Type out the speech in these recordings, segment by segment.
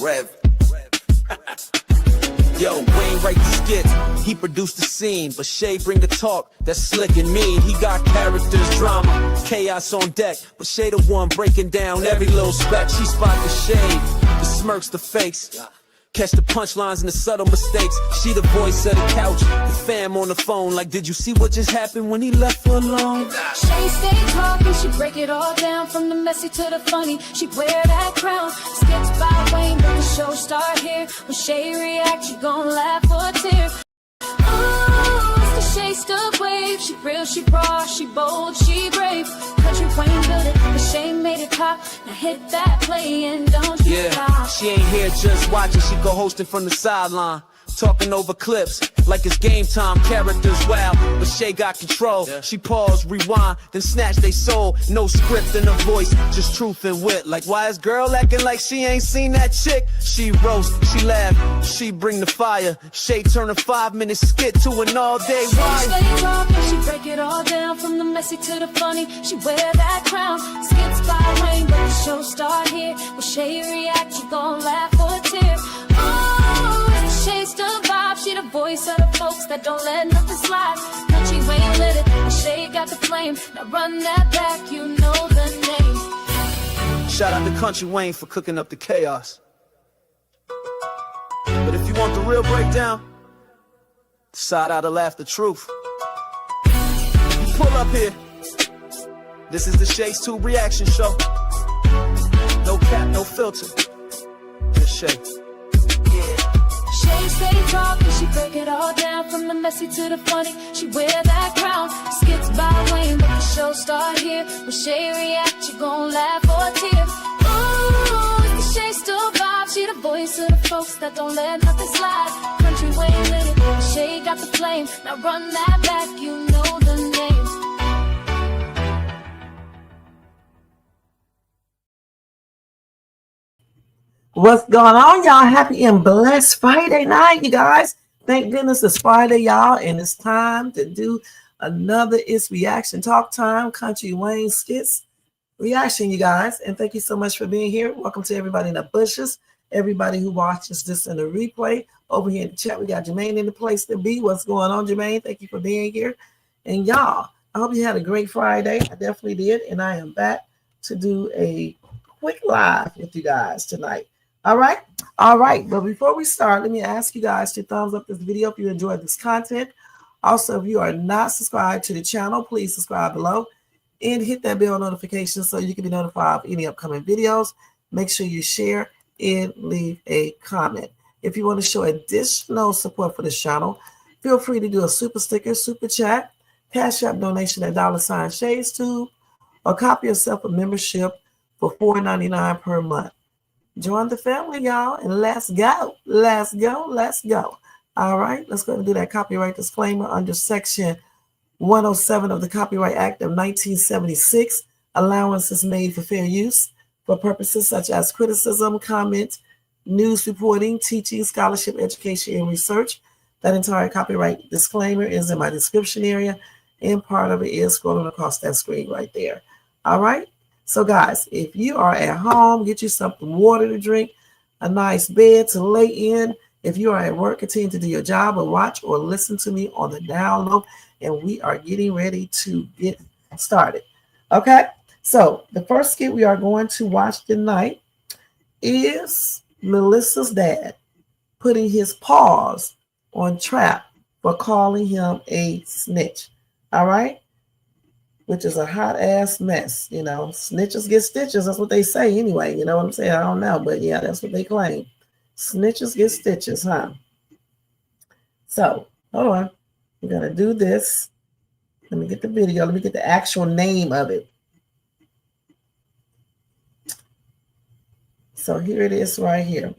Rev. Yo, Wayne write the skits, he produced the scene, but Shay bring the talk that's slick and mean. He got characters, drama, chaos on deck, but Shay the one breaking down every little speck. She spot the shade, the smirks, the fakes, catch the punchlines and the subtle mistakes. She the voice of the couch, the fam on the phone, like, did you see what just happened when he left her alone? Shay stay talking, she break it all down, from the messy to the funny, she wear that crown. Skits by Wayne, but the show start here. When Shay react, she gon' laugh or tear. Oh, it's the Shay Stuck wave. She real, she raw, she bold, she brave. Kountry Wayne built it, but Shay made it pop. Now hit that play and don't you stop. She ain't here just watching, she go hosting from the sideline, talking over clips like it's game time. Characters wild, but Shay got control. She pause, rewind, then snatch they soul. No script in her voice, just truth and wit. Like, why is girl acting like she ain't seen that chick? She roast, she laugh, she bring the fire. Shay turn a 5-minute skit to an all-day wire. She stay talking, she break it all down, from the messy to the funny, she wear that crown. Skits by Wayne, but the show start here. When Shay react, she gon' laugh or tear. Oh, Shay's the vibe, she the voice of the folks that don't let nothing slide. Kountry Wayne lit it, and Shay got the flame. Now run that back, you know the name. Shout out to Kountry Wayne for cooking up the chaos. But if you want the real breakdown, side out to laugh the truth. You pull up here. This is the Shay's 2 reaction show. No cap, no filter. Just Shay. Shay stay talking, she break it all down, from the messy to the funny, she wear that crown. Skits by Wayne, but the show start here. When Shay react, you gon' laugh or tear. Ooh, it's the Shay still vibe, she the voice of the folks that don't let nothing slide. Kountry Wayne lit it, Shay got the flame. Now run that back, you know the name. What's going on, y'all? Happy and blessed Friday night, you guys. Thank goodness it's Friday, y'all, and it's time to do another It's Reaction Talk Time, Kountry Wayne Skits reaction, you guys. And thank you so much for being here. Welcome to everybody in the bushes, everybody who watches this in the replay. Over here in the chat, we got Jermaine in the place to be. What's going on, Jermaine? Thank you for being here. And y'all, I hope you had a great Friday. I definitely did, and I am back to do a quick live with you guys tonight. All right. But before we start, let me ask you guys to thumbs up this video if you enjoyed this content. Also, if you are not subscribed to the channel, please subscribe below and hit that bell notification so you can be notified of any upcoming videos. Make sure you share and leave a comment. If you want to show additional support for this channel, feel free to do a super sticker, super chat, Cash App donation at $ShadesTube, or copy yourself a membership for $4.99 per month. Join the family, y'all, and let's go. Let's go. All right, let's go and do that copyright disclaimer under Section 107 of the Copyright Act of 1976. Allowance is made for fair use for purposes such as criticism, comment, news reporting, teaching, scholarship, education, and research. That entire copyright disclaimer is in my description area, and part of it is scrolling across that screen right there. All right. So guys, if you are at home, get you something water to drink, a nice bed to lay in. If you are at work, continue to do your job or watch or listen to me on the down low. And we are getting ready to get started. Okay, so the first skit we are going to watch tonight is Melissa's dad putting his paws on Trap for calling him a snitch. All right. Which is a hot ass mess, you know. Snitches get stitches. That's what they say anyway. You know what I'm saying? I don't know, but yeah, that's what they claim. Snitches get stitches, huh? So, hold on. We're going to do this. Let me get the video. Let me get the actual name of it. So, here it is right here.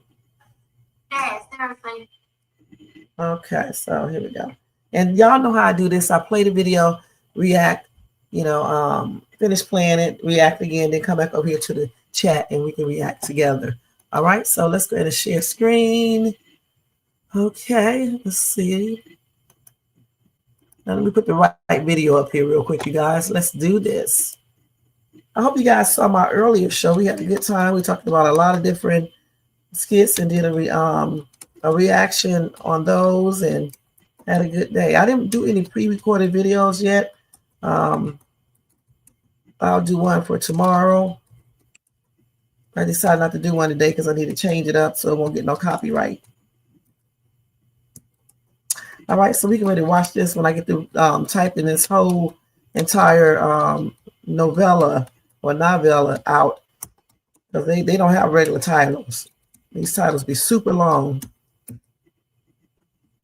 Okay, so here we go. And y'all know how I do this. I play the video, react, finish playing it, react again, then come back over here to the chat and we can react together. All right, so let's go ahead and share screen. Okay, let's see. Now let me put the right video up here real quick, you guys. Let's do this. I hope you guys saw my earlier show. We had a good time. We talked about a lot of different skits and did a reaction on those and had a good day. I didn't do any pre-recorded videos yet. I'll do one for tomorrow. I decided not to do one today because I need to change it up so it won't get no copyright. All right, so we can ready to watch this when I get through typing this whole entire novella or novella out, because they don't have regular titles. These titles be super long.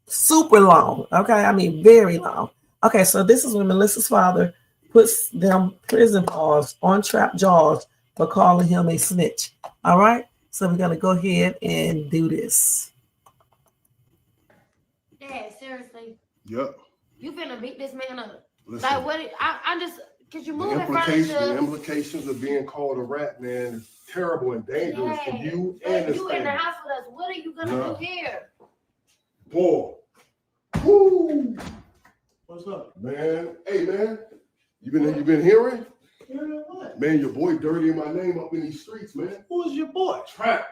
Super long. Okay, I mean very long. Okay, so this is when Melissa's father puts them prison paws on Trap Jaws for calling him a snitch. All right, so we're gonna go ahead and do this. Dad, seriously. Yep. You finna beat this man up. Listen, Like what? I just cause you the moving the furniture. implications of being called a rat, man, is terrible and dangerous for you and Dad, this you in the family. house with us. What are you gonna do here? Boy. Woo. What's up? Man. Hey, man. You been hearing? Hearing what? Man, your boy dirtying my name up in these streets, man. Who's your boy? Trap.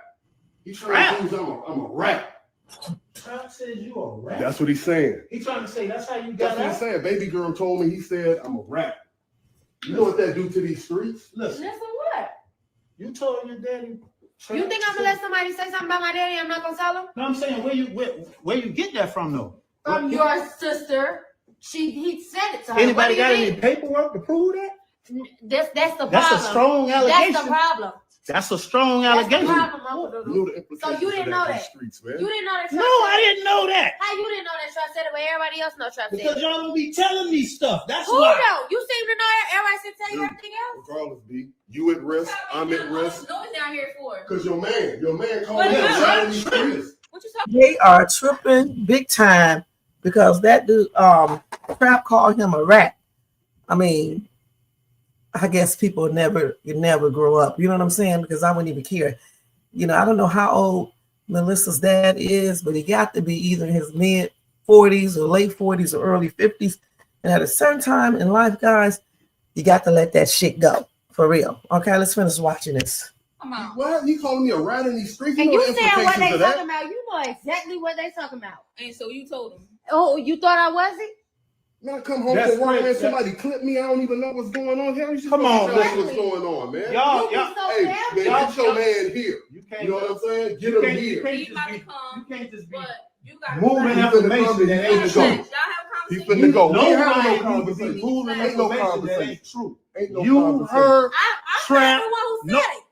He trying to think I'm a rat. Trap says you a rat. That's what he's saying. He trying to say that's how you That's got what he's out. saying. Baby girl told me, he said I'm a rat. You know what that do to these streets? Listen, Listen, what? you told your daddy. You think I'm gonna let somebody say something about my daddy? I'm not gonna tell him. No, I'm saying where you get that from though? From your sister. He said it to her. Anybody got What do you any think? paperwork to prove that? That's the problem. That's a strong allegation. That's the problem. That's a strong That's the allegation. problem, Uncle You Doodle. know the implications So you didn't of know in that? these streets, man. You didn't know that. No, Trap said I it. didn't know that. How you didn't know that Trap said it, but everybody else know Trap said Because it? y'all don't be telling me stuff. That's Who why. though? You seem to know that. Everybody should tell you Dude, everything else. Regardless, B, you at risk, I'm at risk. What was down here for? Cause your man called What me a you rat in these streets. What you talking? They are tripping big time because that dude Trap called him a rat. I mean, I guess people never grow up. You know what I'm saying? Because I wouldn't even care. You know, I don't know how old Melissa's dad is, but he got to be either in his mid 40s or late 40s or early 50s. And at a certain time in life, guys, you got to let that shit go. For real. Okay, let's finish watching this. Come on. What? You calling me a rat in these streets? And know you the saying what they implications of talking that? about? You know exactly what they talking about. And so you told him. Oh, you thought I wasn't? Man, I come home That's from work, man, crazy. somebody clip me. I don't even know what's going on here. You just Come gonna on, tell me listen. what's going on, man. Y'all, You be y'all. so Hey, damn man, good. get your man here. You can't. You know what I'm saying? Get You him can't, here. you can't He just about be. to come, You can't just be but you got moving He finna information come, that he ain't finna true. go. Y'all have a He conversation. finna go. We ain't Nobody having no needs to be conversation. moving Ain't no information that conversation. ain't true. Ain't no You conversation. heard I'm Trap. not the one who No. said it.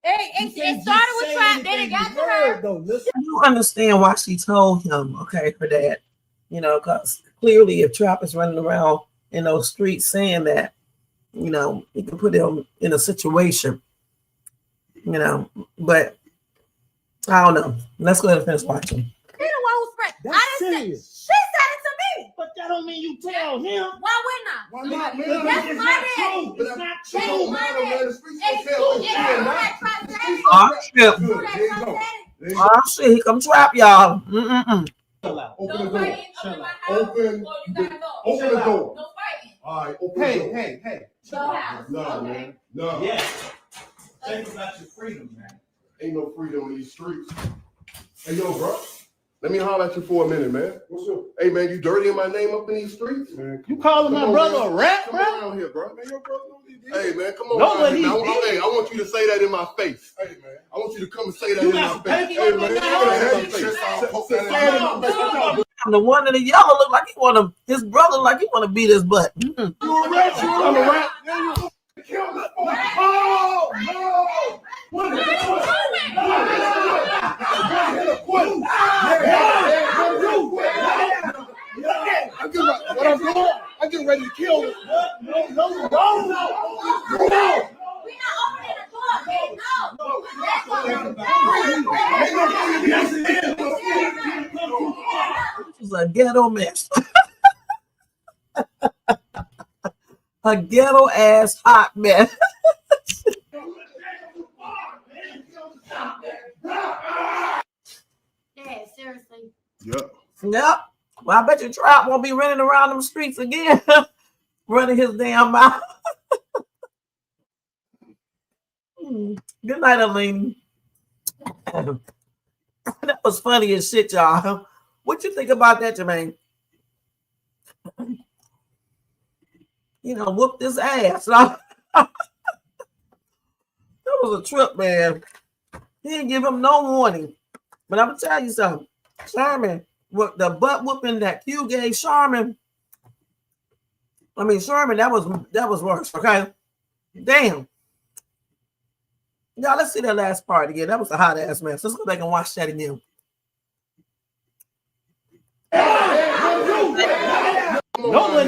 It can't started just with say Trap, then it anything got you to heard, her. though. Listen. You understand why she told him, okay, for that. You know, because clearly if Trap is running around in those streets saying that, you know, it can put him in a situation, you know, but I don't know. Let's go ahead and finish watching. He the one who spread. That's I didn't say. serious. She said it to me. But that don't mean you tell him. Why wouldn't I? Why not, Because man? That's it's my not daddy. true. It's not It don't true. matter, man. The streets It's don't tell true. us. It's Yeah, true man. that Trap said it. Oh, shit. True Good. that There you Trap go. said it. There you go. Oh, shit. Here come Trap, y'all. Mm-mm-mm. Chill out. Open the No door. fighting up in my house. Open Or you gotta go. Open the door. No fighting. All right, open the Hey, door. hey. Go house. No, Okay. man. No. Yeah. Think about your freedom, man. Ain't no freedom in these streets. Hey, yo, bro. Let me holler at you for a minute, man. What's up? Hey, man, you dirtying my name up in these streets? Man, You calling come my on, brother man. a rat, Come bro? around here, bro. Man, your brother don't need this. Hey, man, come on. No, around but here, he man. did. Hey, I want you to say that in my face. Hey, man. I want you to come and say that You in got my some face. paper Hey, up man. in Say there? that in my face. Say that in my face. The one in the yellow look like he want to, his brother like he want to beat his butt. Mm-mm. You a rat. I'm a rat. Yeah, you kill me. Oh, no. What is I'm getting ready to kill him. We not opening the door, babe. No. This is a ghetto mess. A ghetto ass hot mess. Dad, seriously. Yep. Yep. Well, I bet you Trap won't be running around them streets again, running his damn mouth. Good night, Angelina. That was funny as shit, y'all. What you think about that, Jermaine? You know, whoop this ass. That was a trip, man. He didn't give him no warning. But I'm gonna tell you something. Sherman, what the butt whooping that Q gave Sherman. I mean, Sherman, that was worse. Okay, damn. Y'all, let's see that last part again. That was a hot ass mess. Let's go back and watch that again. No, but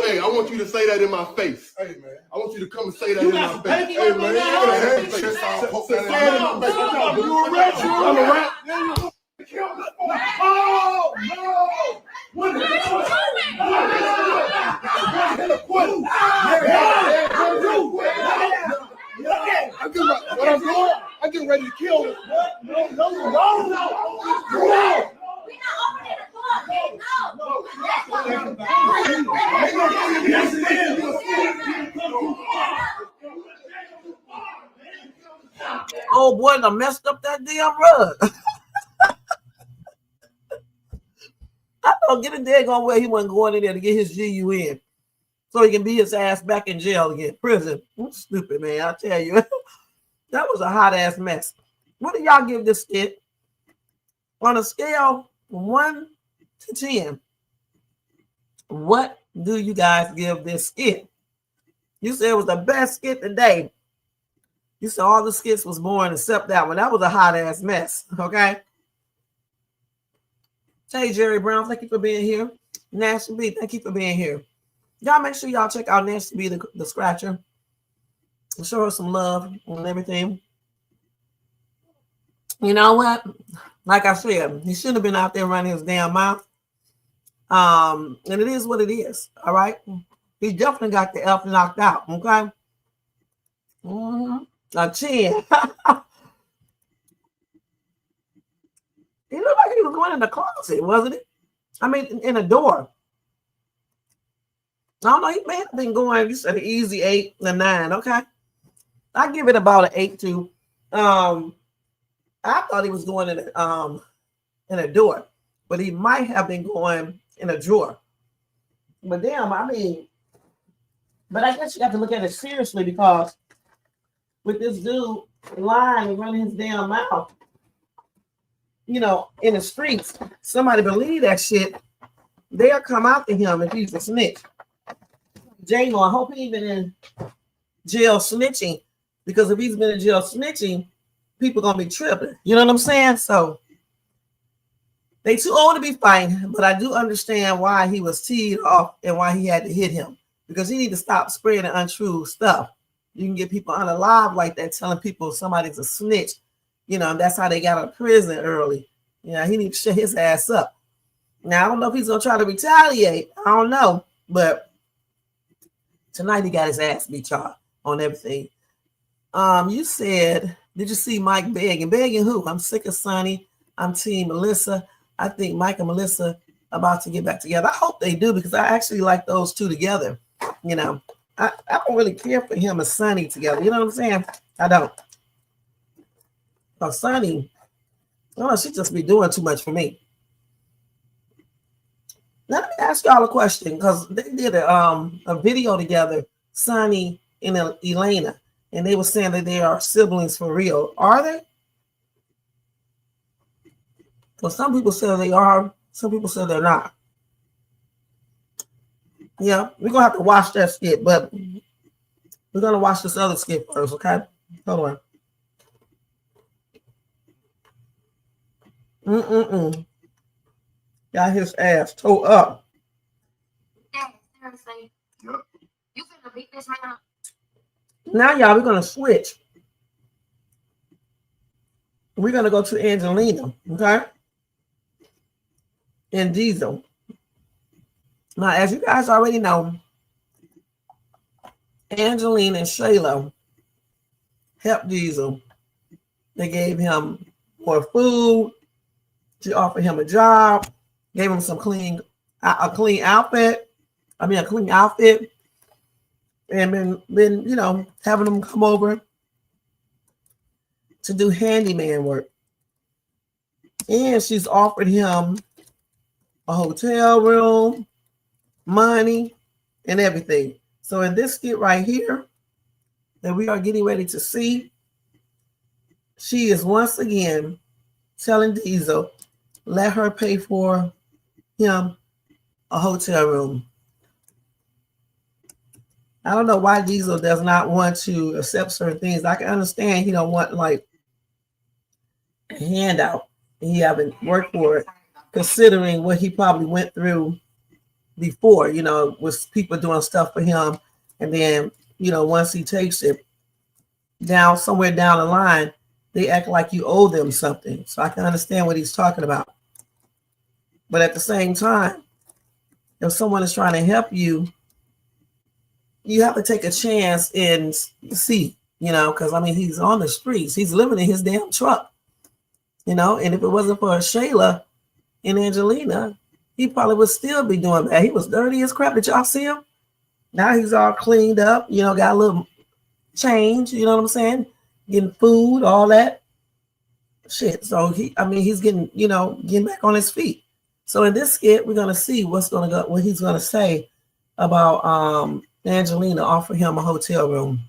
Hey, I want you to say that in my face. Hey, man. I want you to come and say that in my face. Hey, man. You a rap? I'm a rap. Oh, no. What are you I'm getting ready to kill him. No. Oh boy, I messed up that damn rug. I don't get a daggone way he wasn't going in there to get his GUN so he can be his ass back in jail again, prison. I'm stupid, man. I tell you, that was a hot ass mess. What do y'all give this skit on a scale from 1 to 10? What do you guys give this skit? You said it was the best skit today. You said all the skits was boring except that one. That was a hot ass mess. Okay. Hey, Jerry Brown, thank you for being here. Nasty B, thank you for being here. Y'all make sure y'all check out Nasty B, the scratcher. Show her some love and everything. You know what? Like I said, he shouldn't have been out there running his damn mouth. And it is what it is. All right. He definitely got the F knocked out. Okay. A 10. He looked like he was going in the closet, wasn't it? I mean, in a door. I don't know. He may have been going, you said an easy 8 and 9. Okay. I give it about an 8 too. I thought he was going in a door, but he might have been going in a drawer. But damn, I mean, but I guess you have to look at it seriously because with this dude lying and running his damn mouth, you know, in the streets, somebody believe that shit, they'll come after him if he's a snitch. J-Lo, I hope he's been in jail snitching, because if he's been in jail snitching, people gonna be tripping. You know what I'm saying? So they too old to be fighting, but I do understand why he was teed off and why he had to hit him, because he need to stop spreading untrue stuff. You can get people unalive like that, telling people somebody's a snitch. You know, that's how they got out of prison early. You know, he needs to shut his ass up. Now, I don't know if he's going to try to retaliate. I don't know. But tonight he got his ass beat, y'all, on everything. You said, did you see Mike begging? Begging who? I'm sick of Sonny. I'm Team Melissa. I think Mike and Melissa about to get back together. I hope they do, because I actually like those two together. You know, I don't really care for him and Sonny together. You know what I'm saying? I don't. Sonny, oh, she just be doing too much for me. Now, let me ask y'all a question, because they did a video together, Sonny and Elena, and they were saying that they are siblings for real. Are they? Well, some people say they are. Some people say they're not. Yeah, we're going to have to watch that skit, but we're going to watch this other skit first, okay? Hold on. Got his ass toe up. Dad, seriously. Yep. You finna beat this man up. Now, y'all, we're going to switch. We're going to go to Angelina, okay? And Diesel. Now, as you guys already know, Angelina and Shayla helped Diesel. They gave him more food. She offered him a job, gave him some a clean outfit, and been you know, having them come over to do handyman work. And she's offered him a hotel room, money, and everything. So in this skit right here that we are getting ready to see, she is once again telling Diesel, let her pay for him a hotel room. I don't know why Diesel does not want to accept certain things. I can understand he don't want like a handout. He haven't worked for it, considering what he probably went through before, you know, with people doing stuff for him. And then, you know, once he takes it down somewhere down the line, they act like you owe them something. So I can understand what he's talking about. But at the same time, if someone is trying to help you, you have to take a chance and see, you know, because I mean, he's on the streets. He's living in his damn truck, you know, and if it wasn't for Shayla and Angelina, he probably would still be doing that. He was dirty as crap. Did y'all see him? Now he's all cleaned up, you know, got a little change, you know what I'm saying? Getting food, all that shit. So he's getting, you know, getting back on his feet. So in this skit, we're gonna see what he's gonna say about Angelina offering him a hotel room.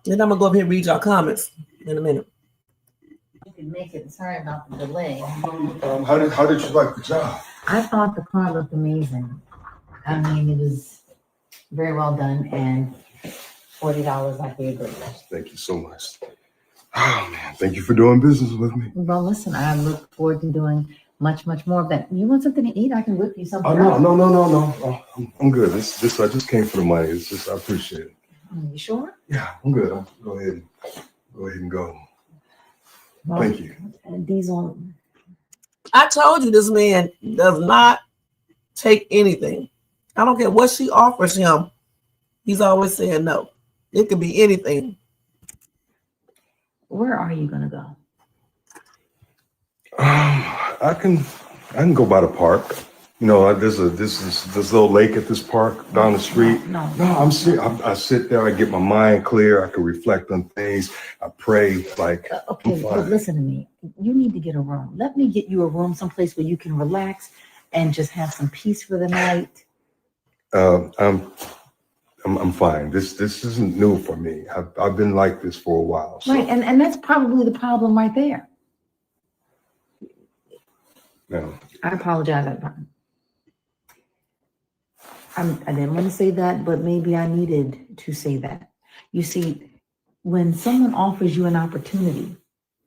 Then I'm gonna go up here and read y'all comments in a minute. You can make it. Sorry about the delay. How did you like the job? I thought the car looked amazing. I mean, it was very well done, and $40 like we agreed. Thank you so much. Oh man, thank you for doing business with me. Well, listen, I look forward to doing much more of that. You want something to eat? I can whip you something. Oh no. Oh, I'm good. This I just came for the money. It's just I appreciate it. You sure? Yeah, I'm good. I'll go ahead and go. Well, Thank you. Diesel. I told you this man does not take anything. I don't care what she offers him. He's always saying no. It could be anything. Where are you gonna go? I can go by the park. You know, there's this little lake at this park down the street. No. I sit there. I get my mind clear. I can reflect on things. I pray. Like Okay, but listen to me. You need to get a room. Let me get you a room someplace where you can relax and just have some peace for the night. I'm fine. This isn't new for me. I've been like this for a while. So. Right, and that's probably the problem right there. No. I apologize. I didn't want to say that, but maybe I needed to say that. You see, when someone offers you an opportunity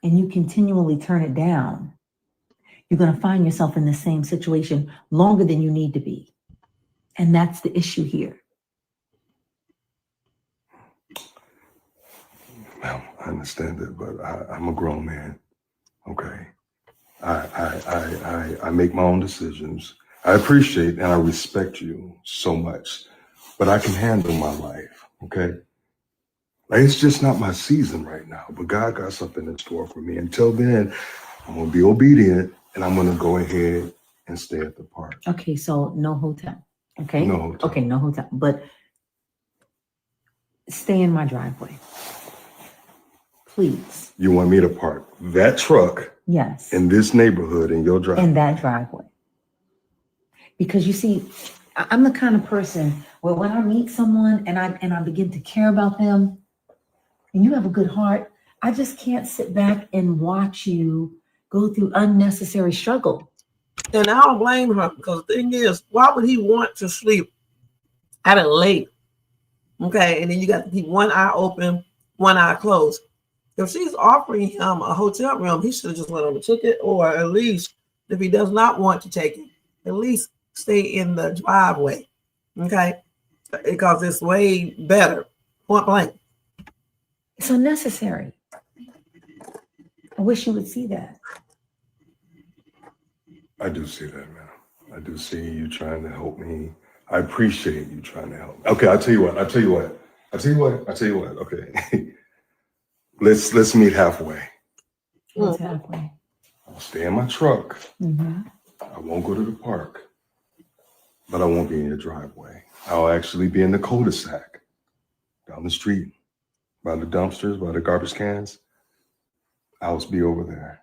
and you continually turn it down, you're going to find yourself in the same situation longer than you need to be. And that's the issue here. Well, I understand it, but I'm a grown man. Okay. I make my own decisions. I appreciate and I respect you so much, but I can handle my life. Okay. Like, it's just not my season right now, but God got something in store for me. Until then, I'm going to be obedient and I'm going to go ahead and stay at the park. Okay. So no hotel. Okay. No hotel. Okay. No hotel, but stay in my driveway. Please. You want me to park that truck? Yes. In this neighborhood, in your driveway? In that driveway. Because you see, I'm the kind of person where when I meet someone and I begin to care about them, and you have a good heart, I just can't sit back and watch you go through unnecessary struggle. And I don't blame her, because the thing is, why would he want to sleep at a lake? Okay, and then you got to keep one eye open, one eye closed. If she's offering him a hotel room, he should have just went on the ticket, or at least, if he does not want to take it, at least stay in the driveway, okay? Because it's way better, point blank. It's unnecessary. I wish you would see that. I do see that, man. I do see you trying to help me. I appreciate you trying to help me. Okay, I'll tell you what. Okay. Let's meet halfway. What's halfway? I'll stay in my truck. Mm-hmm. I won't go to the park, but I won't be in your driveway. I'll actually be in the cul-de-sac down the street by the dumpsters, by the garbage cans. I'll be over there.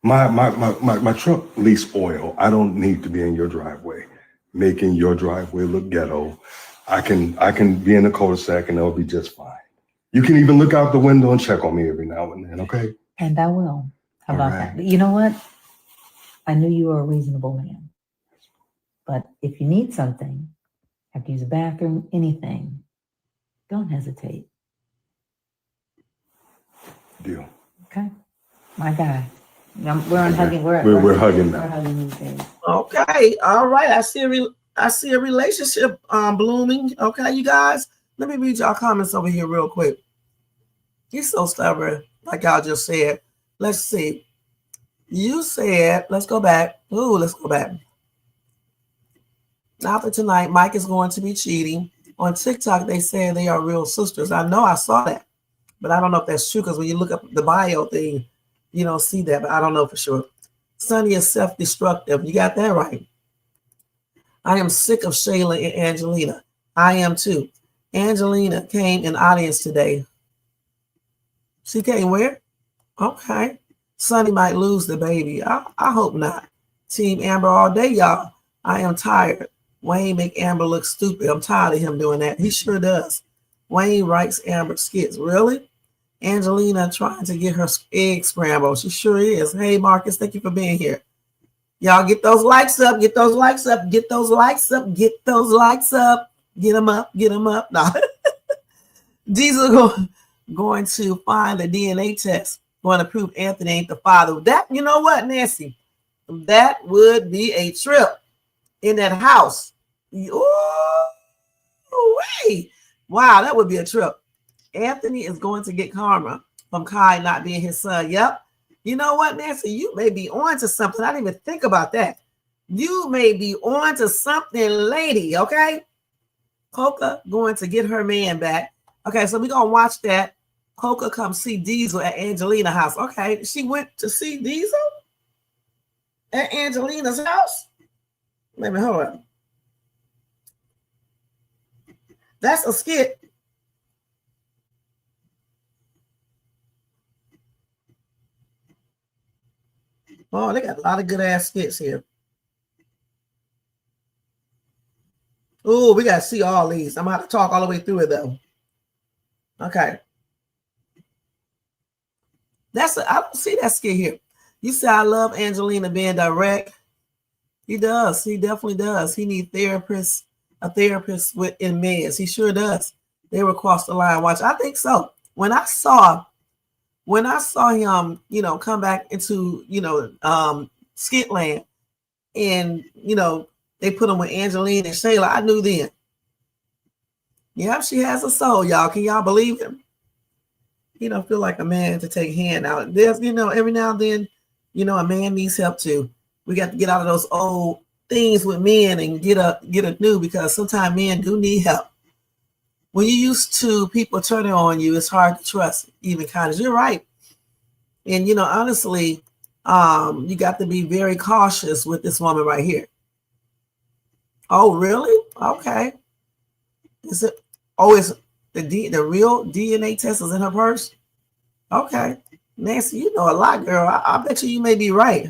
My truck leaks oil. I don't need to be in your driveway, making your driveway look ghetto. I can be in the cul-de-sac and it'll be just fine. You can even look out the window and check on me every now and then, okay? And I will. How about All right. that? But you know what? I knew you were a reasonable man. But if you need something, have to use a bathroom, anything, don't hesitate. Deal. Okay? My guy. We're on Okay. hugging. We're hugging now. We're hugging these days. Okay, all right. I see a relationship blooming. Okay, you guys. Let me read y'all comments over here real quick. He's so stubborn, like y'all just said. Let's see. You said, let's go back. Ooh, let's go back. After tonight, Mike is going to be cheating. On TikTok, they say they are real sisters. I know I saw that, but I don't know if that's true because when you look up the bio thing, you don't see that, but I don't know for sure. Sonny is self-destructive. You got that right. I am sick of Shayla and Angelina. I am too. Angelina came in audience today. She came where? Okay. Sonny might lose the baby. I hope not. Team Amber all day, y'all. I am tired. Wayne make Amber look stupid. I'm tired of him doing that. He sure does. Wayne writes Amber skits. Really? Angelina trying to get her egg scrambled. She sure is. Hey, Marcus, thank you for being here. Y'all get those likes up. Get those likes up. Get those likes up. Get those likes up. Get them up. Get them up. No. Diesel going to find the DNA test. Going to prove Anthony ain't the father. That, you know what, Nancy? That would be a trip in that house. Ooh, wait. Wow, that would be a trip. Anthony is going to get karma from Kai not being his son. Yep. You know what, Nancy? You may be on to something. I didn't even think about that. You may be on to something, lady, okay? Coca going to get her man back. Okay, so we're going to watch that. Coca come see Diesel at Angelina's house. Okay, she went to see Diesel at Angelina's house? Wait a minute, hold on. That's a skit. Oh, they got a lot of good ass skits here. Oh, we got to see all these. I'm going to have to talk all the way through it, though. Okay. I don't see that skit here. You say I love Angelina being direct. He does. He definitely does. He needs therapists, a therapist in meds. He sure does. They were across the line. Watch. I think so. When I saw him, come back into, Skitland, and, they put him with Angelina and Shayla, I knew then. Yeah, she has a soul, y'all. Can y'all believe him? He don't feel like a man to take hand out. There's, every now and then, a man needs help too. We got to get out of those old things with men and get a new, because sometimes men do need help. When you're used to people turning on you, it's hard to trust even kindness. You're right. And, honestly, you got to be very cautious with this woman right here. Oh, really? Okay. Is it? Oh, it's the real DNA test is in her purse? Okay. Nancy, you know a lot, girl. I bet you may be right.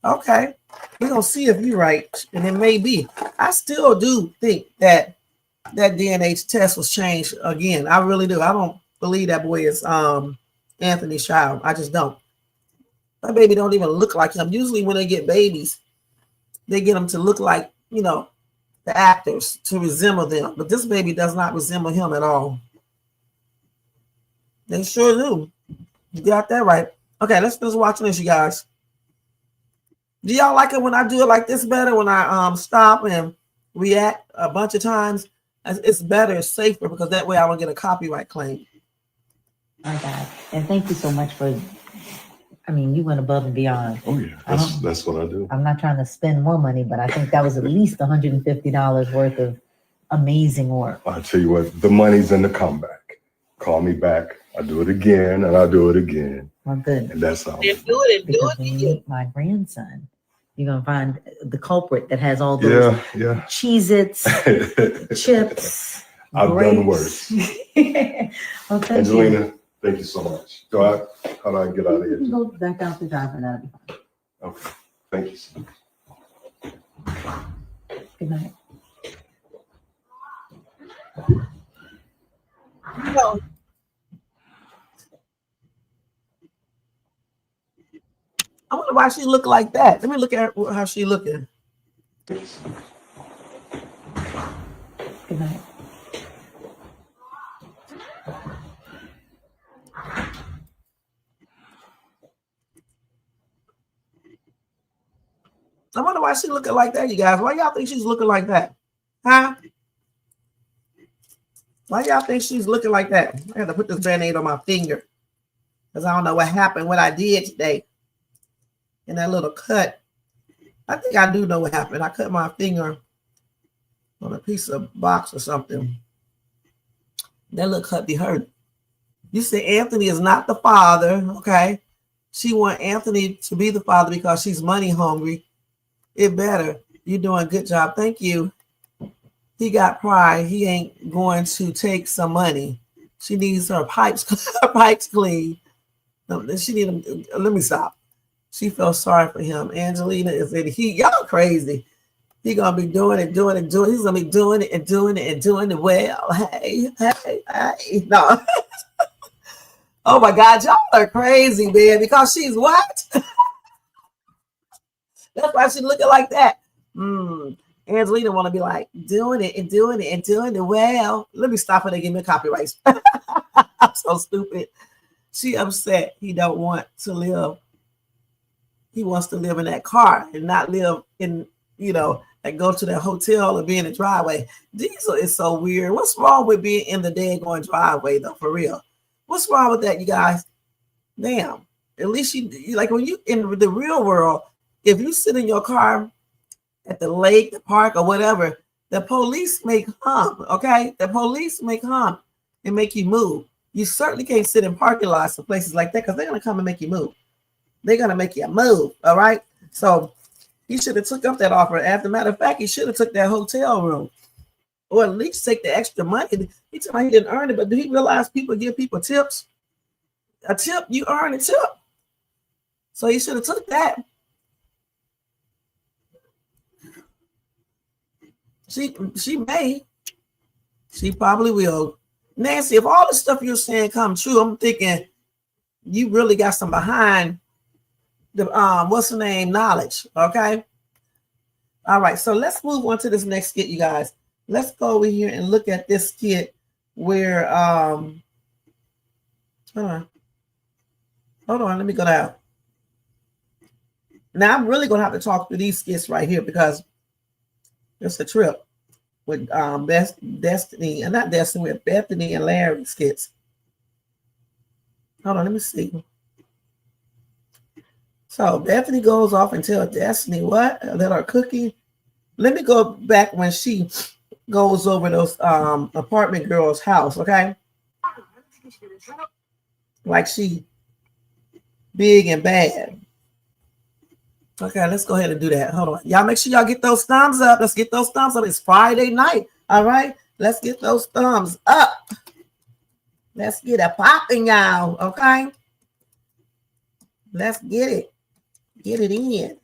Okay. We're going to see if you're right. And it may be. I still do think that DNA test was changed again. I really do. I don't believe that boy is Anthony's child. I just don't. That baby don't even look like him. Usually when they get babies, they get them to look like, the actors, to resemble them. But this baby does not resemble him at all. They sure do. You got that right. Okay, let's finish watching this, you guys. Do y'all like it when I do it like this better? When I stop and react a bunch of times? It's better, it's safer, because that way I won't get a copyright claim. My God. And thank you so much for, you went above and beyond. Oh, yeah. That's what I do. I'm not trying to spend more money, but I think that was at least $150 worth of amazing work. I'll tell you what, the money's in the comeback. Call me back. I'll do it again, and I'll do it again. Well, good. And that's how. Because when you meet my grandson, you're going to find the culprit that has all those Cheez-Its, chips, I've done worse. Okay. Angelina, Thank you so much. How do I get out of You here? can go back out the drive and that'll be fine. Okay. Thank you so much. Good night. No. I wonder why she look like that. Let me look at how she looking. Good night. I wonder why she looking like that, you guys. Why y'all think she's looking like that? Huh? Why y'all think she's looking like that? I had to put this Band-Aid on my finger because I don't know what happened, what I did today. In that little cut. I think I do know what happened. I cut my finger on a piece of box or something. That little cut be hurt. You say Anthony is not the father, okay? She want Anthony to be the father because she's money hungry. It better. You're doing a good job. Thank you. He got pride. He ain't going to take some money. She needs her pipes clean. No, she need him. Let me stop. She felt sorry for him. Angelina is in heat. Y'all crazy. He gonna be doing it. He's gonna be doing it well. Hey. No. Oh my God, y'all are crazy, man. Because she's what? That's why she's looking like that. Angelina want to be like doing it well. Let me stop her. They give me a copyright. I'm so stupid. She upset. He don't want to live. He wants to live in that car and not live in, and go to that hotel or be in the driveway. Diesel is so weird. What's wrong with being in the daggone driveway though? For real. What's wrong with that, you guys? Damn. At least you like when you in the real world. If you sit in your car at the lake, the park, or whatever, the police make hum, okay? The police make hum and make you move. You certainly can't sit in parking lots and places like that because they're going to come and make you move. They're going to make you move, all right? So he should have took up that offer. As a matter of fact, he should have took that hotel room or at least take the extra money. He told me he didn't earn it, but do he realize people give people tips? A tip, you earn a tip. So he should have took that. She may. She probably will. Nancy, if all the stuff you're saying come true, I'm thinking you really got some behind the what's the name knowledge. Okay. All right. So let's move on to this next skit, you guys. Let's go over here and look at this skit where hold on. Let me go down. Now I'm really gonna have to talk through these skits right here because it's a trip with Destiny, and not Destiny, with Bethany and Larry skits. Hold on, let me see. So Bethany goes off and tells Destiny what? That her cookie. Let me go back when she goes over those apartment girl's house, okay? Like she big and bad. Okay, let's go ahead and do that. Hold on. Y'all make sure y'all get those thumbs up. Let's get those thumbs up. It's Friday night. All right. Let's get those thumbs up. Let's get it popping, y'all. Okay. Let's get it. Get it in.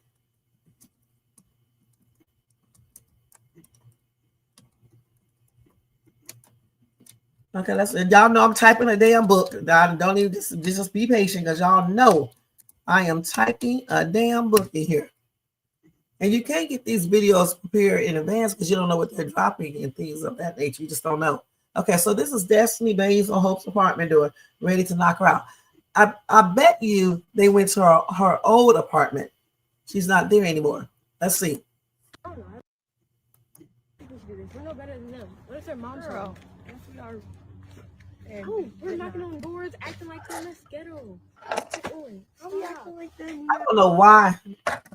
Okay, y'all know I'm typing a damn book. Don't even just be patient because y'all know I am typing a damn book in here. And you can't get these videos prepared in advance because you don't know what they're dropping and things of that nature. You just don't know. Okay, so this is Destiny Baines on Hope's apartment door, ready to knock her out. I bet you they went to her old apartment. She's not there anymore. Let's see. We're no better than them. What if their mom's home? Yes, we are. Oh, we're knocking on doors, acting like they're in the ghetto. How we acting like them? I don't know why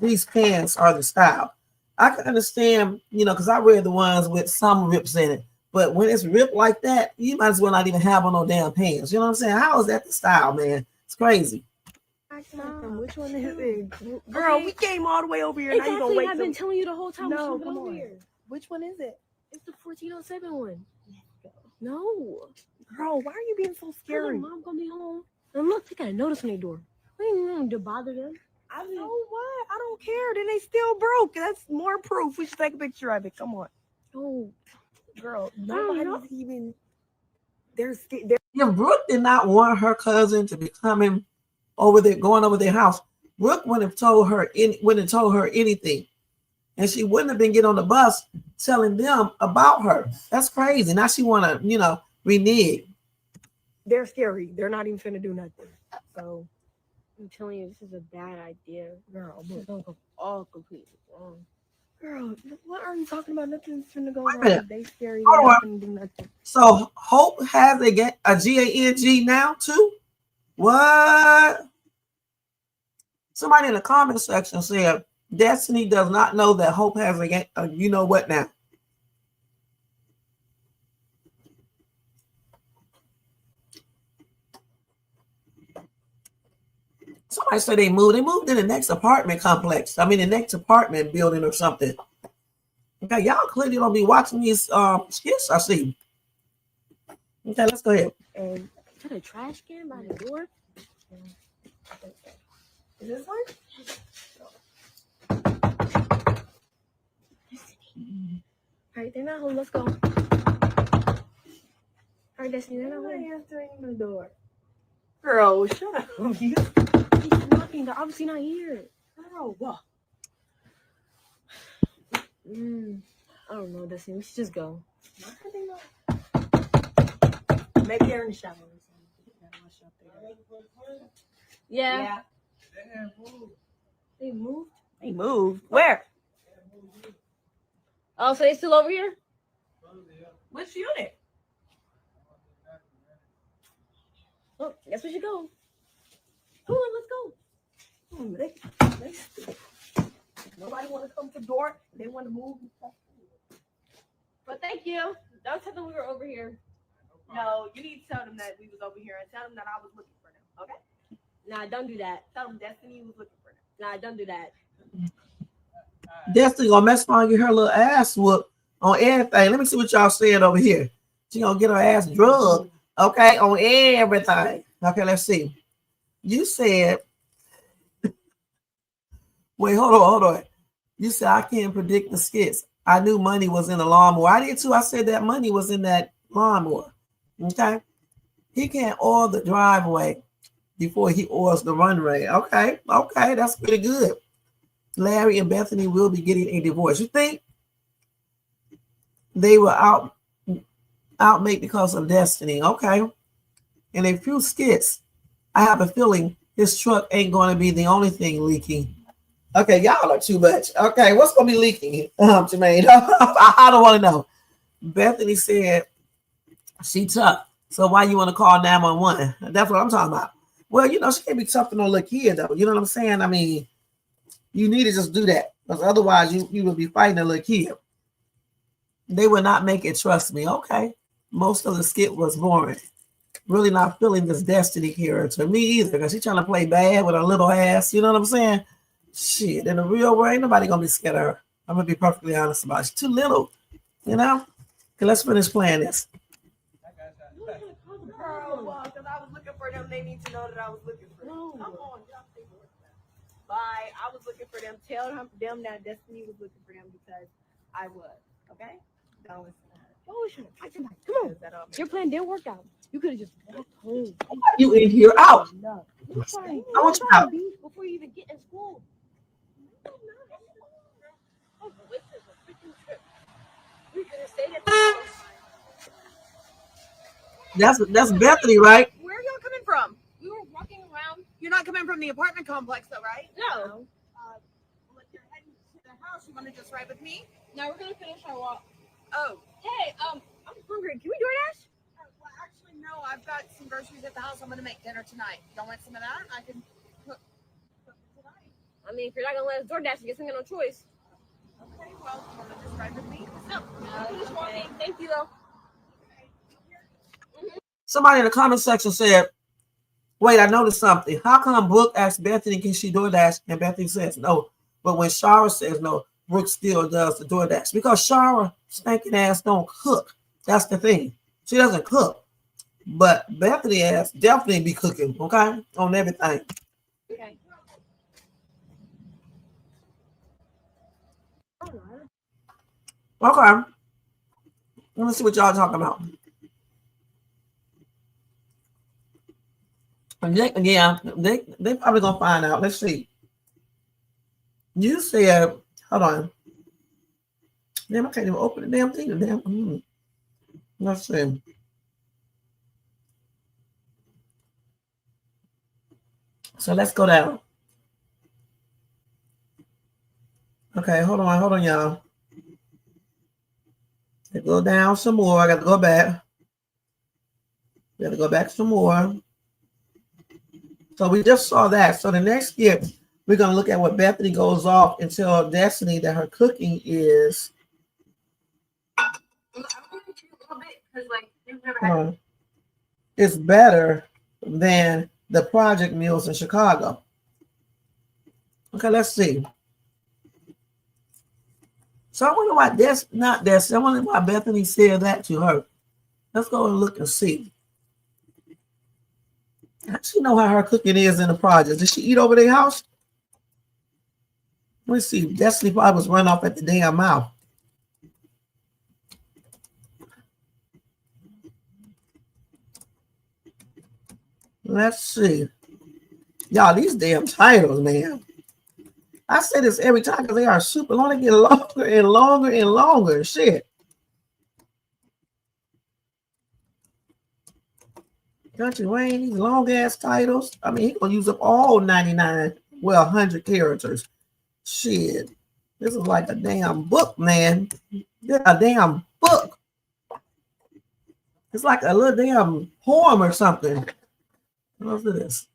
these pants are the style. I can understand, because I wear the ones with some rips in it. But when it's ripped like that, you might as well not even have on no damn pants. You know what I'm saying? How is that the style, man? It's crazy. Which one is it? Girl, we came all the way over here. Exactly. Now you gonna wait. I've been telling you the whole time. No, come on. Here. Which one is it? It's the 1407 one. No. Girl, why are you being so scary? Mom gonna be home. And look, they got a notice on their door. We ain't need to bother them. I know what? I don't care. Then they still broke. That's more proof. We should take a picture of it. Come on. Oh, girl, nobody's even. They're scared. If Brooke did not want her cousin to be coming over there, going over their house, Brooke wouldn't have told her anything. And she wouldn't have been getting on the bus telling them about her. That's crazy. Now she want to, renege. They're scary. They're not even finna do nothing. So I'm telling you, this is a bad idea. Girl, it's gonna go all completely wrong. Girl, what are you talking about? Nothing's finna go wrong. They scary. They're not finna do nothing. So Hope has a GANG now too? What? Somebody in the comment section said Destiny does not know that Hope has a you know what now. Somebody said they moved. They moved in the next apartment complex. I mean, the next apartment building or something. Okay, y'all clearly don't be watching these skits, I see. Okay, let's go ahead. And is that a trash can by the door? Is this one? All right, they're not home. Let's go. All right, Destiny, they're not home. Answering the door. Girl, shut up. He's knocking. They're obviously not here. Girl, what? I don't know, Destiny. We should just go. Maybe they're in the shower or something. Yeah. They moved? They moved? Where? Oh, so they still over here? Which unit? Oh, guess we should go. Come on, let's go. Nobody want to come to the door. They want to move. But thank you. Don't tell them we were over here. No, you need to tell them that we was over here and tell them that I was looking for them. Okay? Nah, don't do that. Tell them Destiny was looking for them. Nah, don't do that. Destiny gonna mess around and get her little ass whooped on everything. Let me see what y'all saying over here. She gonna get her ass drugged, okay, on everything. Okay, let's see. You said, wait, hold on. You said I can't predict the skits. I knew money was in the lawnmower. I did too. I said that money was in that lawnmower. Okay, he can't oil the driveway before he oils the runway. Okay, that's pretty good. Larry and Bethany will be getting a divorce. You think they will outmake because of Destiny? Okay. In a few skits, I have a feeling his truck ain't going to be the only thing leaking. Okay, y'all are too much. Okay, what's going to be leaking, Jermaine? I don't want to know. Bethany said she tough. So why you want to call 911? That's what I'm talking about. Well, she can't be tough on a little kid, though. You know what I'm saying? I mean, you need to just do that, because otherwise you will be fighting a little kid. They will not make it, trust me. Okay. Most of the skit was boring. Really not feeling this Destiny character. Me either, because she's trying to play bad with her little ass. You know what I'm saying? Shit, in the real world, ain't nobody going to be scared of her. I'm going to be perfectly honest about it. She's too little, Okay, let's finish playing this. Girl, because I was looking for them. They need to know that I was looking for them. No. Come on, bye. I was looking for them. Tell them that Destiny was looking for them because I was. Okay? Don't listen to her. Oh, shut up. Come on. Your plan didn't work out. You could have just walked home. You in here out. No. I want you out. Before you even get in school. We could have stayed at the house. That's Bethany, right? Where are y'all coming from? We were walking around. You're not coming from the apartment complex, though, right? No. Well, if you're heading to the house, you want to just ride with me? No, we're going to finish our walk. Oh. Hey, I'm hungry. Can we DoorDash? Well, actually, no. I've got some groceries at the house. I'm going to make dinner tonight. Y'all want some of that? I can cook tonight. I mean, if you're not going to let us DoorDash, I guess we got no choice. Okay, well, you want to just ride with me? No, finish walking. Thank you, though. Somebody in the comment section said, wait, I noticed something. How come Brooke asked Bethany, can she DoorDash? And Bethany says no. But when Shara says no, Brooke still does the DoorDash. Because Shara, stinking ass, don't cook. That's the thing. She doesn't cook. But Bethany ass definitely be cooking, okay? On everything. Okay. Okay. Let me see what y'all talking about. And they probably gonna find out. Let's see. You said, hold on. Damn, I can't even open the damn thing. Damn. Let's see. So let's go down. Okay, hold on, y'all. Let's go down some more. I got to go back. Got to go back some more. So we just saw that. So the next skip, we're going to look at what Bethany goes off and tell Destiny that her cooking is it's better than the project meals in Chicago. Okay, let's see. So I wonder why I wonder why Bethany said that to her. Let's go and look and see. How she know how her cooking is in the project? Did she eat over their house? Let's see. Destiny probably was run off at the damn mouth. Let's see. Y'all, these damn titles, man. I say this every time because they are super long. They get longer and longer and longer. Shit. Kountry Wayne, these long ass titles. I mean, he's gonna use up all 99, well, 100 characters. Shit. This is like a damn book, man. Yeah, a damn book. It's like a little damn poem or something. Look at this.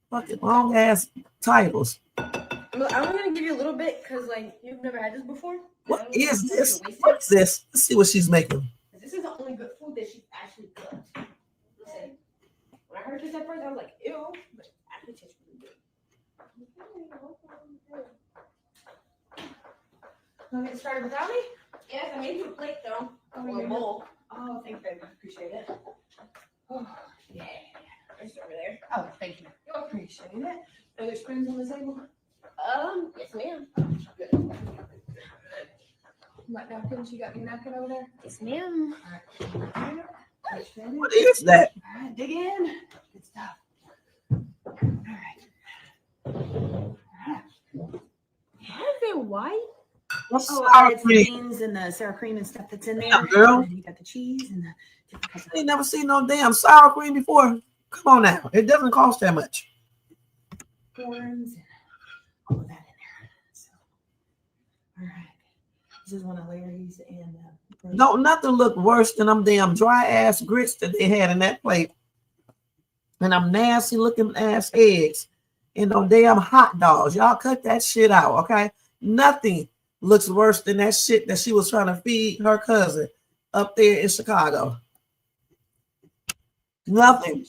Fucking long ass titles. Look, I'm gonna give you a little bit because like you've never had this before. What is this? What's this? Let's see what she's making. This is the only good food that she's actually cooked. Listen, when I heard this at first, I was like, ew, but it actually tastes really good. Want to get started without me? Yes, I made you a plate though. Or a bowl. Oh, thanks, baby. Appreciate it. Oh, yeah. It's over there. Oh, thank you. You appreciate it. Are there spoons on the table? Yes, ma'am. Good. What napkins? You got your napkin over there? Yes, ma'am. All right. What is that? All right, dig in. Good stuff. All right. Why is it white? What's Oh, sour it's the cream? beans and the sour cream and stuff that's in there. Damn, girl. And then you got the cheese and the different kinds I ain't never seen no damn sour cream before. Come on now. It doesn't cost that much. of corns and all of that in there. So, all right. This is one of Larry's and Don't nothing look worse than them damn dry ass grits that they had in that plate. And them nasty looking ass eggs. And them damn hot dogs. Y'all cut that shit out, okay? Nothing looks worse than that shit that she was trying to feed her cousin up there in Chicago. Nothing.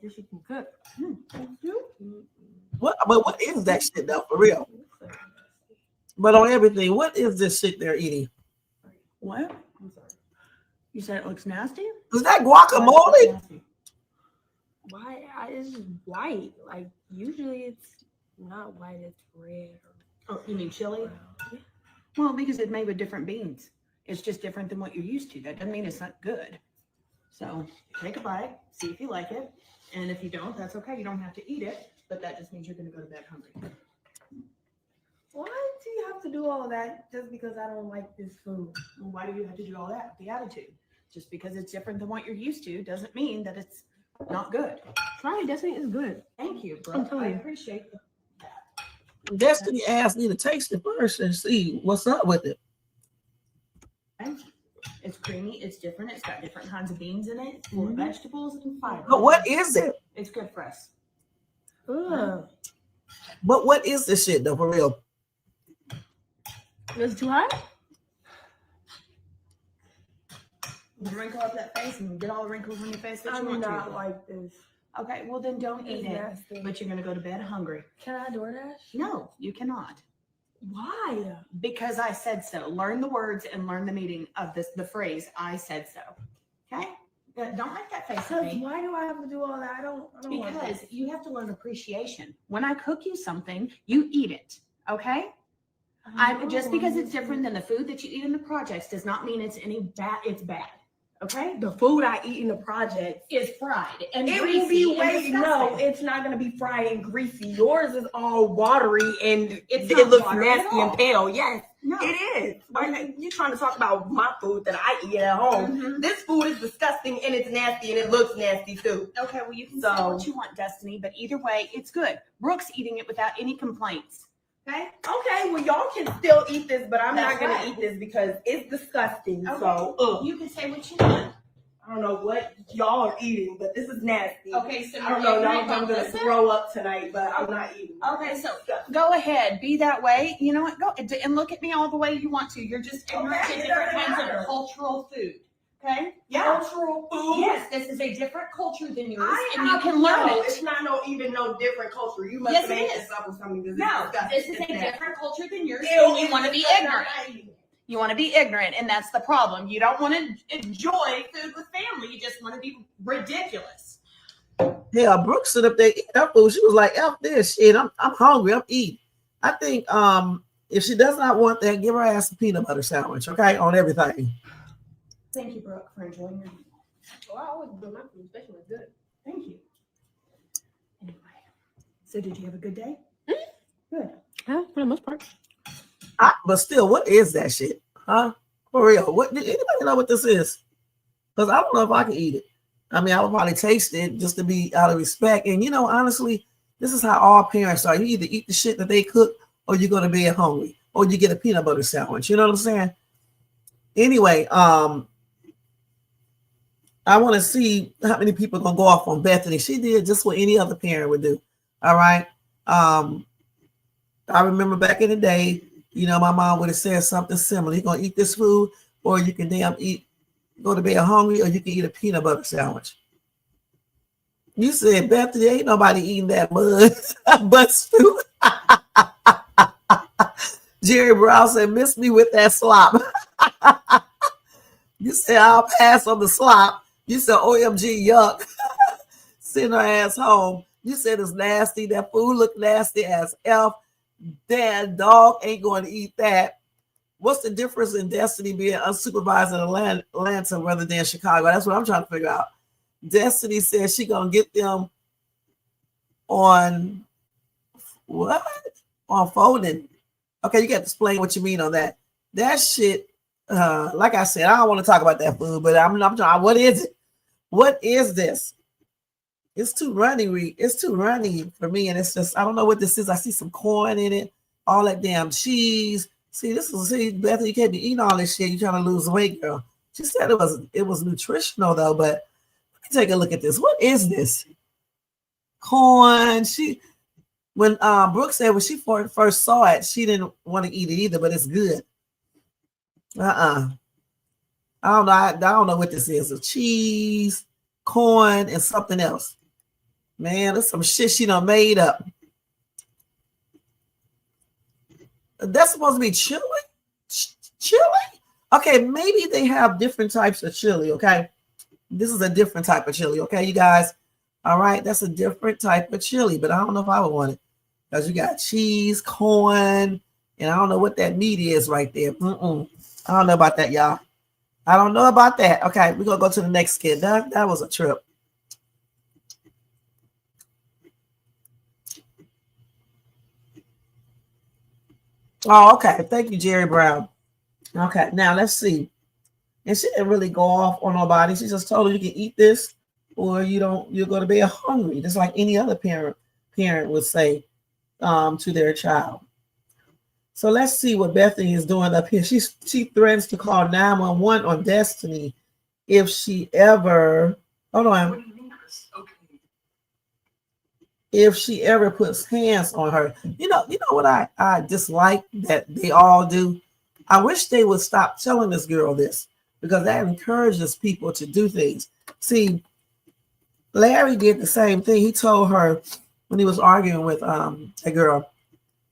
This you can cook. What is that shit though, for real? But on everything, what is this shit they're eating? what? I'm sorry. You said it looks nasty? Is that guacamole? Why? It's white. Like usually it's not white. It's red. Oh, you mean chili? Or Well, because it's made with different beans. It's just different than what you're used to. That doesn't mean it's not good. So take a bite, see if you like it. And if you don't, that's okay. You don't have to eat it, but that just means you're going to go to bed hungry. Why do you have to do all that just because I don't like this food? Well, why do you have to do all that? The attitude. Just because it's different than what you're used to doesn't mean that it's not good. Try it, Destiny. It's good. Thank you, I'm bro. telling I you. appreciate that. Destiny asked me to taste it first and see what's up with it. Thank you. It's creamy. It's different. It's got different kinds of beans in it. It's full of vegetables and fiber. But what is it? It's good for us. Ugh. But what is this shit though, for real? Is it too hot? Wrinkle up that face and get all the wrinkles on your face that you I'm want not to. like this. Okay, well then don't eat It's it. nasty. But you're gonna go to bed hungry. Can I DoorDash? No, you cannot. Why? Because I said so. Learn the words and learn the meaning of the phrase I said so. Okay? Don't make that face at Because me. why do I have to do all that? I don't want Because that. you have to learn appreciation. When I cook you something, you eat it. Okay? Just because it's different than the food that you eat in the projects does not mean it's any bad. It's bad. Okay? The food I eat in the project, Is fried and it greasy will be and way, no, disgusting. it's not going to be fried and greasy. Yours is all watery and It's it not looks watery at nasty and all. pale. Yes, No. it is. Why you trying to talk about my food that I eat at home? Mhm. This food is disgusting and it's nasty and it looks nasty too. Okay, well, you can say So- what you want, Destiny, but either way, it's good. Brooke's eating it without any complaints. Okay? Okay, well y'all can still eat this, but I'm That's not gonna right. eat this because it's disgusting. Okay. So You can say what you want. I don't know what y'all are eating, but this is nasty. Okay, so I don't you're know, y'all ignorant, I'm don't gonna listen? throw up tonight, but I'm not eating. Okay, so go ahead, be that way. You know what? Go and look at me all the way you want to. You're just ignorant Okay, to it different doesn't kinds matter. of cultural food. Okay? Cultural food. Yes, this is a different culture than yours, I and you have- can learn no, it. It's not even no different culture. You must Yes, have made it is. this up or something. Because No, it's this is a disgusting. different culture than yours, Ew, and you want to be ignorant. You want to be ignorant, and that's the problem. You don't want to enjoy food with family. You just want to be ridiculous. Yeah, Brooke stood up there eating her food. She was like, F this shit. I'm hungry. I'm eating. I think if she does not want that, give her ass a peanut butter sandwich, okay? On everything. Thank you, Brooke, for enjoying your. Well, I always do my food, especially when it's good. Thank you. Anyway, so did you have a good day? Good. Yeah, for the most part. But still, what is that shit? Huh? For real. What did anybody know what this is? Because I don't know if I can eat it. I mean, I would probably taste it just to be out of respect. And you know, honestly, this is how all parents are. You either eat the shit that they cook or you're gonna be hungry. Or you get a peanut butter sandwich. You know what I'm saying? Anyway, I want to see how many people are gonna go off on Bethany. She did just what any other parent would do. All right. I remember back in the day, you know, my mom would have said something similar. You're gonna eat this food, or you can go to bed hungry, or you can eat a peanut butter sandwich. You said, Bethany, ain't nobody eating that but stew. Jerry Brown said, miss me with that slop. You said, I'll pass on the slop. You said, OMG, yuck. Send her ass home. You said it's nasty. That food look nasty as F. That dog ain't going to eat that. What's the difference in Destiny being unsupervised in Atlanta rather than Chicago? That's what I'm trying to figure out. Destiny says she going to get them on what? On folding. Okay, you got to explain what you mean on that. That shit, like I said, I don't want to talk about that food, but I'm trying. What is it? What is this? It's too runny. It's too runny for me, and it's just I don't know what this is. I see some corn in it, all that damn cheese. See, Bethany, you can't be eating all this shit. You're trying to lose weight, girl. She said it was nutritional though, but let me take a look at this. What is this? Corn. When Brooke said when she first saw it, she didn't want to eat it either, but it's good. I don't know. I don't know what this is. It's cheese, corn, and something else. Man, there's some shit she done made up. That's supposed to be chili? Chili? Okay, maybe they have different types of chili, okay? This is a different type of chili, okay, you guys? All right, that's a different type of chili, but I don't know if I would want it. Because you got cheese, corn, and I don't know what that meat is right there. I don't know about that, y'all. I don't know about that. Okay, we're going to go to the next skit. That was a trip. Oh, okay. Thank you, Jerry Brown. Okay, now let's see. And she didn't really go off on nobody. She just told her you can eat this or you're going to be hungry. Just like any other parent would say to their child. So let's see what Bethany is doing up here. She threatens to call 911 on Destiny if she ever, hold on. If she ever puts hands on her. You know what I dislike that they all do? I wish they would stop telling this girl this because that encourages people to do things. See, Larry did the same thing. He told her when he was arguing with a girl,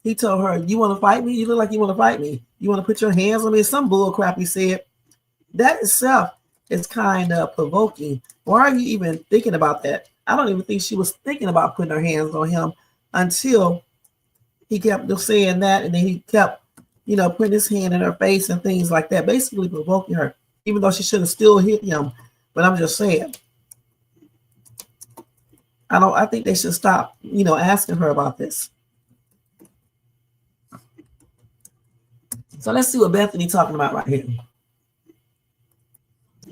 he told her, you want to fight me? You look like you want to fight me. You want to put your hands on me? Some bull crap he said. That itself is kind of provoking. Why are you even thinking about that? I don't even think she was thinking about putting her hands on him until he kept saying that, and then he kept, you know, putting his hand in her face and things like that, basically provoking her, even though she should have still hit him. But I'm just saying, I think they should stop, you know, asking her about this. So let's see what Bethany talking about right here.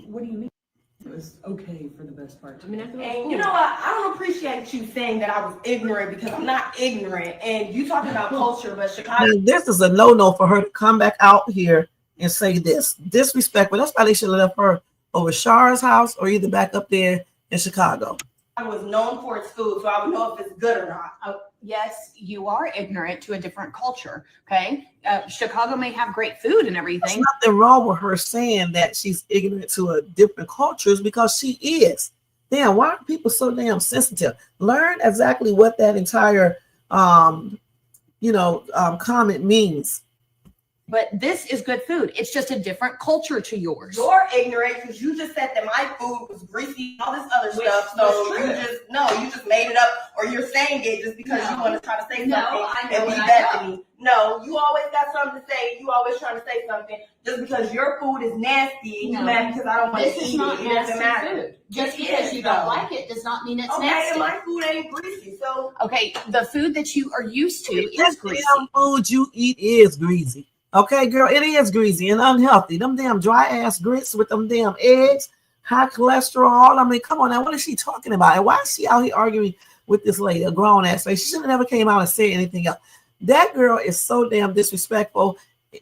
What do you mean? It was okay for the best part. And you know what? I don't appreciate you saying that I was ignorant, because I'm not ignorant. And you talking about culture, but Chicago. Now, this is a no-no for her to come back out here and say this. Disrespectful. That's why they should have left her over Shara's house or either back up there in Chicago. Was known for its food, so I would know if it's good or not. Yes, you are ignorant to a different culture. Okay. Chicago may have great food and everything. There's nothing wrong with her saying that she's ignorant to a different cultures, because she is. Damn, why are people so damn sensitive? Learn exactly what that entire comment means. But this is good food. It's just a different culture to yours. You're ignorant because you just said that my food was greasy and all this other stuff. So you just made it up, or you're saying it just because you want to try to say something and be Bethany. No, you always got something to say. You always trying to say something just because your food is nasty. And you mad because I don't want to eat it. It doesn't matter. Food. Just because you don't like it does not mean it's okay, nasty. My food ain't greasy, so okay, the food that you are used to is greasy. Damn food you eat is greasy. Okay, girl, it is greasy and unhealthy. Them damn dry ass grits with them damn eggs, high cholesterol. I mean, come on now, what is she talking about? And why is she out here arguing with this lady, a grown ass lady? She should have never came out and said anything else. That girl is so damn disrespectful.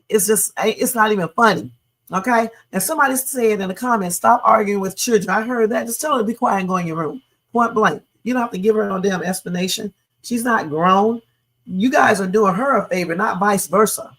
It's just, it's not even funny. Okay, and somebody said in the comments, stop arguing with children. I heard that. Just tell her to be quiet and go in your room. Point blank. You don't have to give her no damn explanation. She's not grown. You guys are doing her a favor, not vice versa.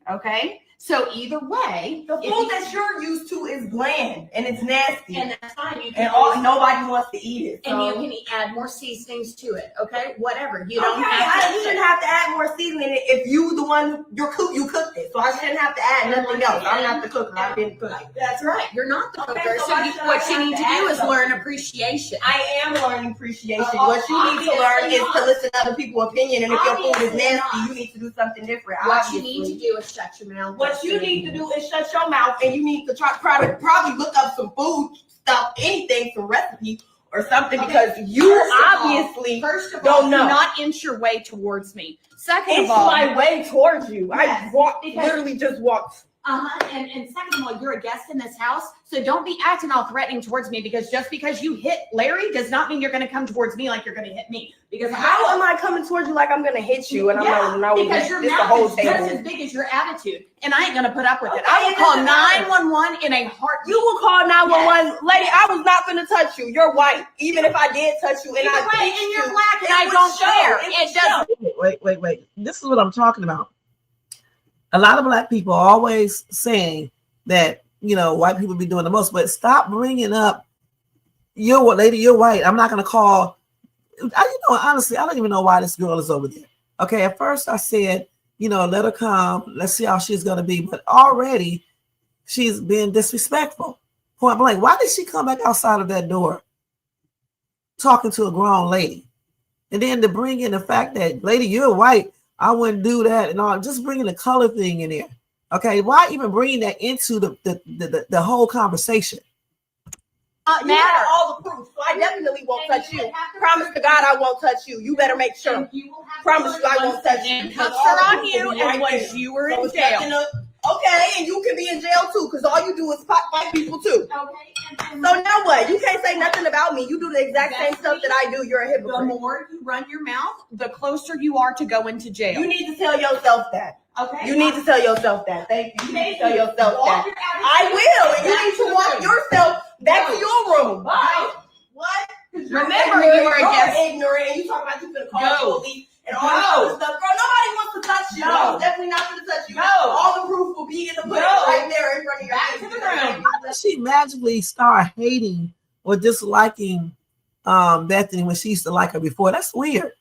Okay, so either way, the food that you're used to is bland and it's nasty, and that's fine. You can nobody wants to eat it, and you can add more seasonings to it. Okay, whatever. You don't you shouldn't have to add more seasoning if you the one you cooked it. So I shouldn't have to add nothing else. I'm not the cooker. I didn't cook it. That's right. You're not the cooker. Okay, so what you need to do is learn appreciation. I am learning appreciation. What you need to learn is to listen to other people's opinion, and if your food is nasty, you need to do something different. What you need to do is shut your mouth. What you need to do is shut your mouth, and you need to probably look up some food stuff, anything, some recipe or something, because you obviously don't know. Do not inch your way towards me. Second of all, my way towards you. Yes, literally just walked. And second of all, you're a guest in this house, so don't be acting all threatening towards me, because just because you hit Larry does not mean you're going to come towards me like you're going to hit me. Because how am I coming towards you like I'm going to hit you? And I'm like, no, because your mouth is just as big as your attitude, and I ain't going to put up with it. I will call 911 in a heartbeat. You will call 911, lady. I was not going to touch you. You're white. Even if I did touch you, and and you're black, and I don't care. It doesn't. Wait. This is what I'm talking about. A lot of black people are always saying that, you know, white people be doing the most, but stop bringing up, you're what, lady, you're white. I'm not going to call, honestly, I don't even know why this girl is over there. Okay, at first I said, you know, let her come. Let's see how she's going to be. But already she's being disrespectful. Point blank. Why did she come back outside of that door talking to a grown lady? And then to bring in the fact that, lady, you're white. I wouldn't do that and all. Just bringing the color thing in there. Okay, why even bringing that into the whole conversation? You have all the proof, so I definitely won't touch you. Promise to God I won't touch you. You better make sure. Promise you I won't touch you. Cuffs are on you, and once you were in jail. Okay, and you can be in jail too, because all you do is fight people too. Okay. So now what? You can't say nothing about me. You do the exact same stuff that I do. You're a hypocrite. The more you run your mouth, the closer you are to go into jail. You need to tell yourself that. Okay. You need to tell yourself that. Thank you. You need to tell yourself that. I will. And you need to walk yourself back to your room. Bye. What? Remember, you are ignorant, and you talk about you gonna call police and all this other stuff. Girl, nobody wants to touch you. No. I'm definitely not gonna touch you. No. All the proof will be in the pudding right there in front of your face. To the room. How did she magically start hating or disliking Bethany when she used to like her before? That's weird.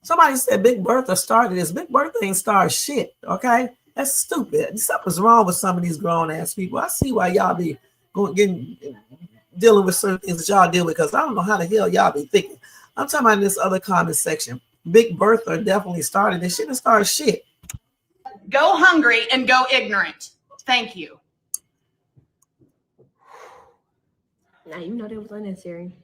Somebody said Big Bertha started this. Big Bertha ain't started shit, okay? That's stupid. Something's wrong with some of these grown ass people. I see why y'all be dealing with certain things that y'all deal with, because I don't know how the hell y'all be thinking. I'm talking about in this other comment section. Big Bertha definitely started this. She didn't start shit. Go hungry and go ignorant. Thank you. Now you know that was unnecessary.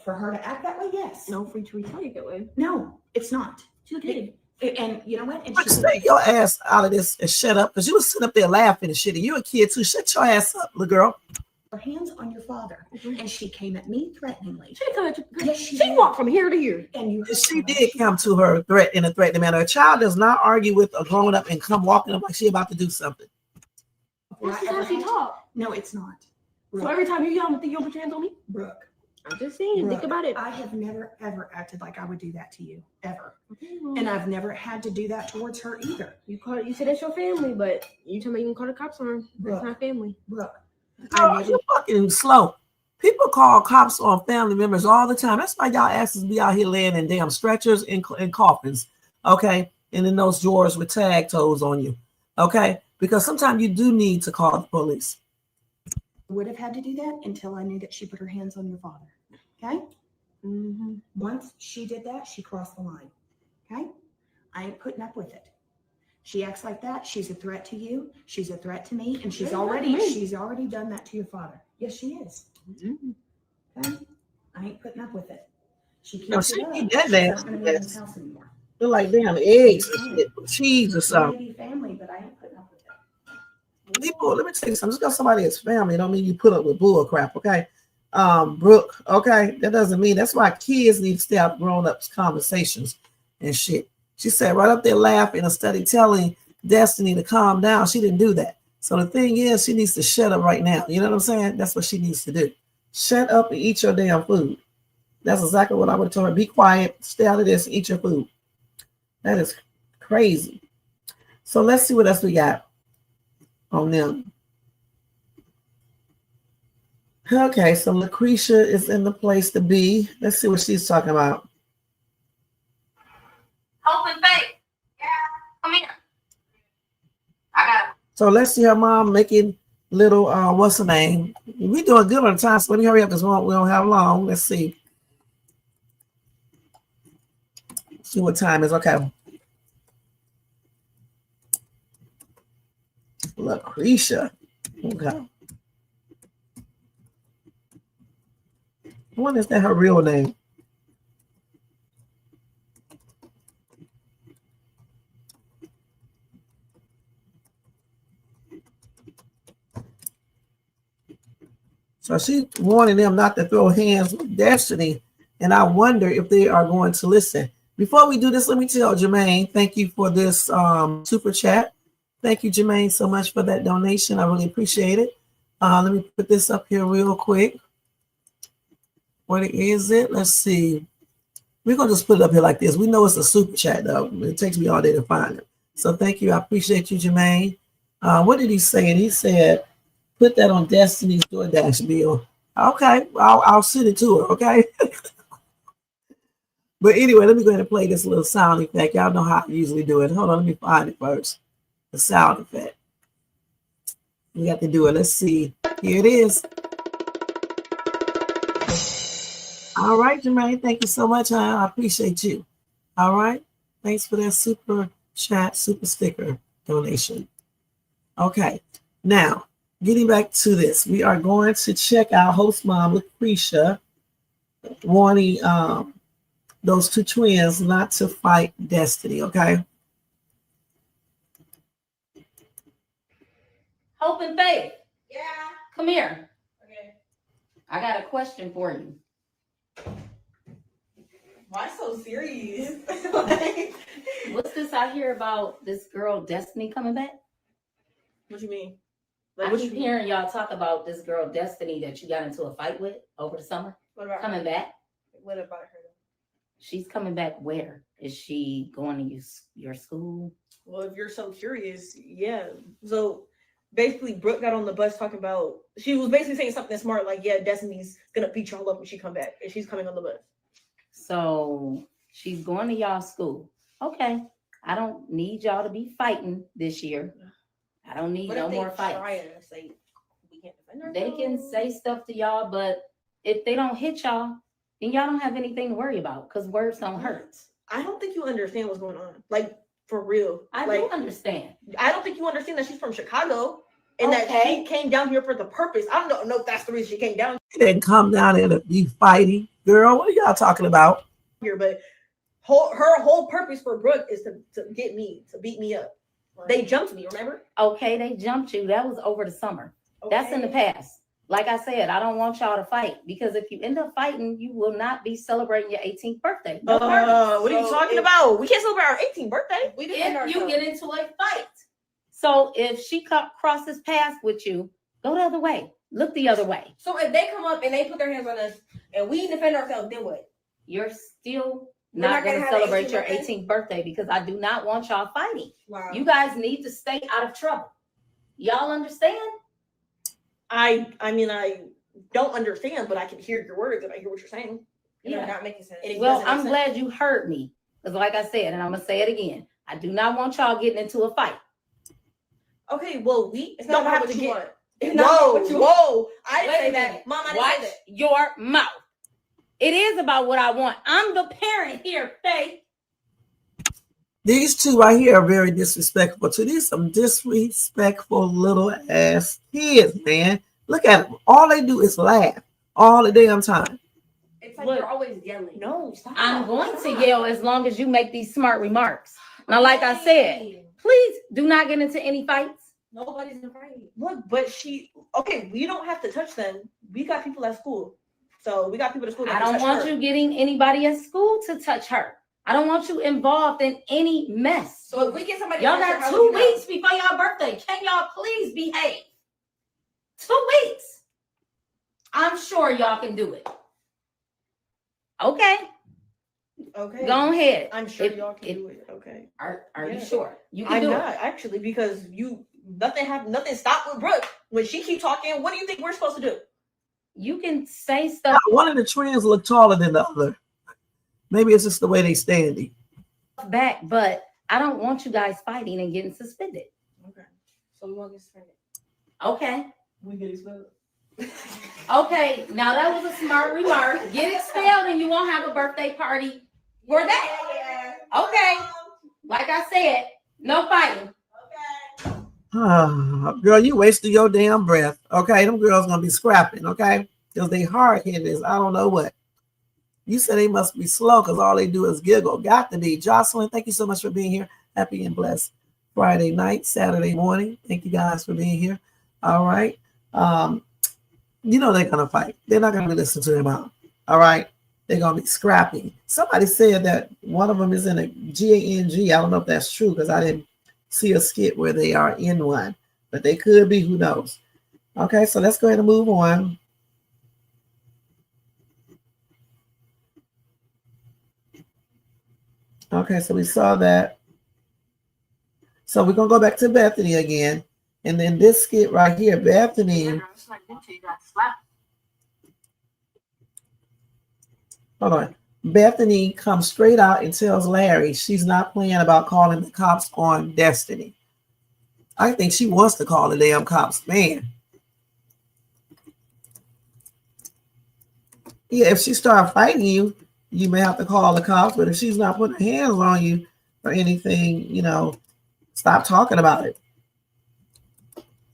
For her to act that way, yes. No free to retaliate that way. No, it's not. She did. And you know what? And Just take your ass out of this and shut up, because you was sitting up there laughing and shit. And you a kid too. Shut your ass up, little girl. her hands on your father, and she came at me threateningly. She walked from here to here. And you She did come to her threat in a threatening manner. A child does not argue with a grown up and come walking up like she about to do something. That's just how she talk. No, it's not. So every time you yell, you don't put your hands on me? Brooke. I'm just saying, Brooke, think about it. I have never, ever acted like I would do that to you, ever. Okay, well, And I've never had to do that towards her either. you said that's your family, but you tell me you can call the cops on her. Brooke. That's not family. Brooke. Girl, you're fucking slow. People call cops on family members all the time. That's why y'all asses be out here laying in damn stretchers and coffins, okay? And in those drawers with tag toes on you, okay? Because sometimes you do need to call the police. Would have had to do that until I knew that she put her hands on your father. Okay? Mm-hmm. Once she did that, she crossed the line. Okay? I ain't putting up with it. She acts like that. She's a threat to you. She's a threat to me, and she's already done that to your father. Yes, she is. Mm-hmm. Okay? I ain't putting up with it. She keeps No, she it up. keep that She's damn not gonna be in this house anymore. They're like damn eggs and shit, cheese or We something. may be family, but I ain't putting up with it. People, let me tell you something. Just because somebody is family don't mean you put up with bull crap, okay? Brooke, okay? That doesn't mean, that's why kids need to stay out of grown-ups conversations and shit. She sat right up there laughing and study telling Destiny to calm down. She didn't do that. So the thing is, she needs to shut up right now. You know what I'm saying? That's what she needs to do. Shut up and eat your damn food. That's exactly what I would have told her. Be quiet, stay out of this, and eat your food. That is crazy. So let's see what else we got on them. Okay, so Lucretia is in the place to be. Let's see what she's talking about. Hope and faith. Yeah, come here. I got it. So let's see her mom making little, what's her name? We doing good on the time, so let me hurry up because we don't have long. Let's see. See what time is. Okay. Lucretia. Okay. What is that her real name? So she's warning them not to throw hands with Destiny, and I wonder if they are going to listen. Before we do this, let me tell Jermaine, thank you for this super chat. Thank you, Jermaine, so much for that donation. I really appreciate it. Let me put this up here real quick. What is it? Let's see. We're going to just put it up here like this. We know it's a super chat, though. It takes me all day to find it. So thank you. I appreciate you, Jermaine. What did he say? And he said, put that on Destiny's DoorDash bill. Okay, I'll send it to her, okay? But anyway, let me go ahead and play this little sound effect. Y'all know how I usually do it. Hold on, let me find it first. The sound effect. We got to do it. Let's see. Here it is. All right, Jermaine. Thank you so much. I appreciate you. All right. Thanks for that super chat, super sticker donation. Okay. Now, getting back to this, we are going to check out host mom Lucretia warning those two twins not to fight Destiny. Okay. Hope and faith. Yeah. Come here. Okay. I got a question for you. Why so serious? What's this I hear about this girl Destiny coming back? What you mean? I keep hearing y'all talk about this girl Destiny that you got into a fight with over the summer. What about Coming back. What about her? She's coming back where? Is she going to your school? Well, if you're so curious, yeah. So basically, Brooke got on the bus talking about, she was basically saying something smart, like, yeah, Destiny's gonna beat y'all up when she come back, and she's coming on the bus. So she's going to y'all school. Okay. I don't need y'all to be fighting this year. I don't need no more fights. They can say stuff to y'all, but if they don't hit y'all, then y'all don't have anything to worry about because words don't hurt. I don't think you understand what's going on. Like, for real. I like, do understand. I don't think you understand that she's from Chicago and that she came down here for the purpose. I don't know if that's the reason she came down She didn't come down here to be fighting. Girl, what are y'all talking about? here, but her whole purpose for Brooke is to get me, to beat me up. They jumped me, remember? Okay, they jumped you. That was over the summer. Okay. That's in the past. Like I said, I don't want y'all to fight because if you end up fighting, you will not be celebrating your 18th birthday. No what are you talking about? We can't celebrate our 18th birthday. If you get into a fight. So if she crosses paths with you, go the other way. Look the other way. So if they come up and they put their hands on us and we defend ourselves, then what? You're still not going to celebrate your 18th birthday because I do not want y'all fighting. Wow. You guys need to stay out of trouble. Y'all understand? I mean, I don't understand, but I can hear your words and I hear what you're saying. You're not making sense. Well, I'm glad you heard me. Because like I said, and I'm going to say it again, I do not want y'all getting into a fight. Okay, well, it's don't not have what to you get. want. Whoa. I didn't say that. Mom, I didn't say that. Your mouth. It is about what I want. I'm the parent here, Faith. These two right here are very disrespectful too. These some disrespectful little ass kids, man. Look at them. All they do is laugh all the damn time. It's like you're always yelling. No, stop. I'm going to yell as long as you make these smart remarks. Now, like I said, please do not get into any fights. Nobody's afraid. Look, but we don't have to touch them. We got people at school. So we got people at school. I don't want you getting anybody at school to touch her. I don't want you involved in any mess. So if we get somebody, y'all got 2 weeks before y'all birthday. Can y'all please behave? 2 weeks. I'm sure y'all can do it. Okay. Okay. Go ahead. I'm sure y'all can do it. Okay. Are you sure? You can do it. I'm not actually because nothing stopped with Brooke. When she keep talking, what do you think we're supposed to do? You can say stuff. One of the twins look taller than the other. Maybe it's just the way they standing. Back, but I don't want you guys fighting and getting suspended. Okay. So we won't get suspended. Okay. We get expelled. Okay. Now that was a smart remark. Get expelled and you won't have a birthday party for that. Yeah. Okay. Like I said, no fighting. Girl, you wasted your damn breath. Okay, them girls gonna be scrapping. Okay, because they hard headed. I don't know what. You said they must be slow because all they do is giggle. Got to be. Jocelyn, thank you so much for being here. Happy and blessed Friday night, Saturday morning. Thank you guys for being here. All right. You know they're gonna fight. They're not gonna listen to their mom. All right. They're gonna be scrapping. Somebody said that one of them is in a GANG. I don't know if that's true because I didn't see a skit where they are in one, but they could be. Who knows? Okay, so let's go ahead and move on. Okay, so we saw that. So we're gonna go back to Bethany again, and then this skit right here, Bethany. Hold on. Bethany comes straight out and tells Larry she's not playing about calling the cops on Destiny. I think she wants to call the damn cops, man. Yeah, if she starts fighting you, you may have to call the cops. But if she's not putting her hands on you or anything, stop talking about it.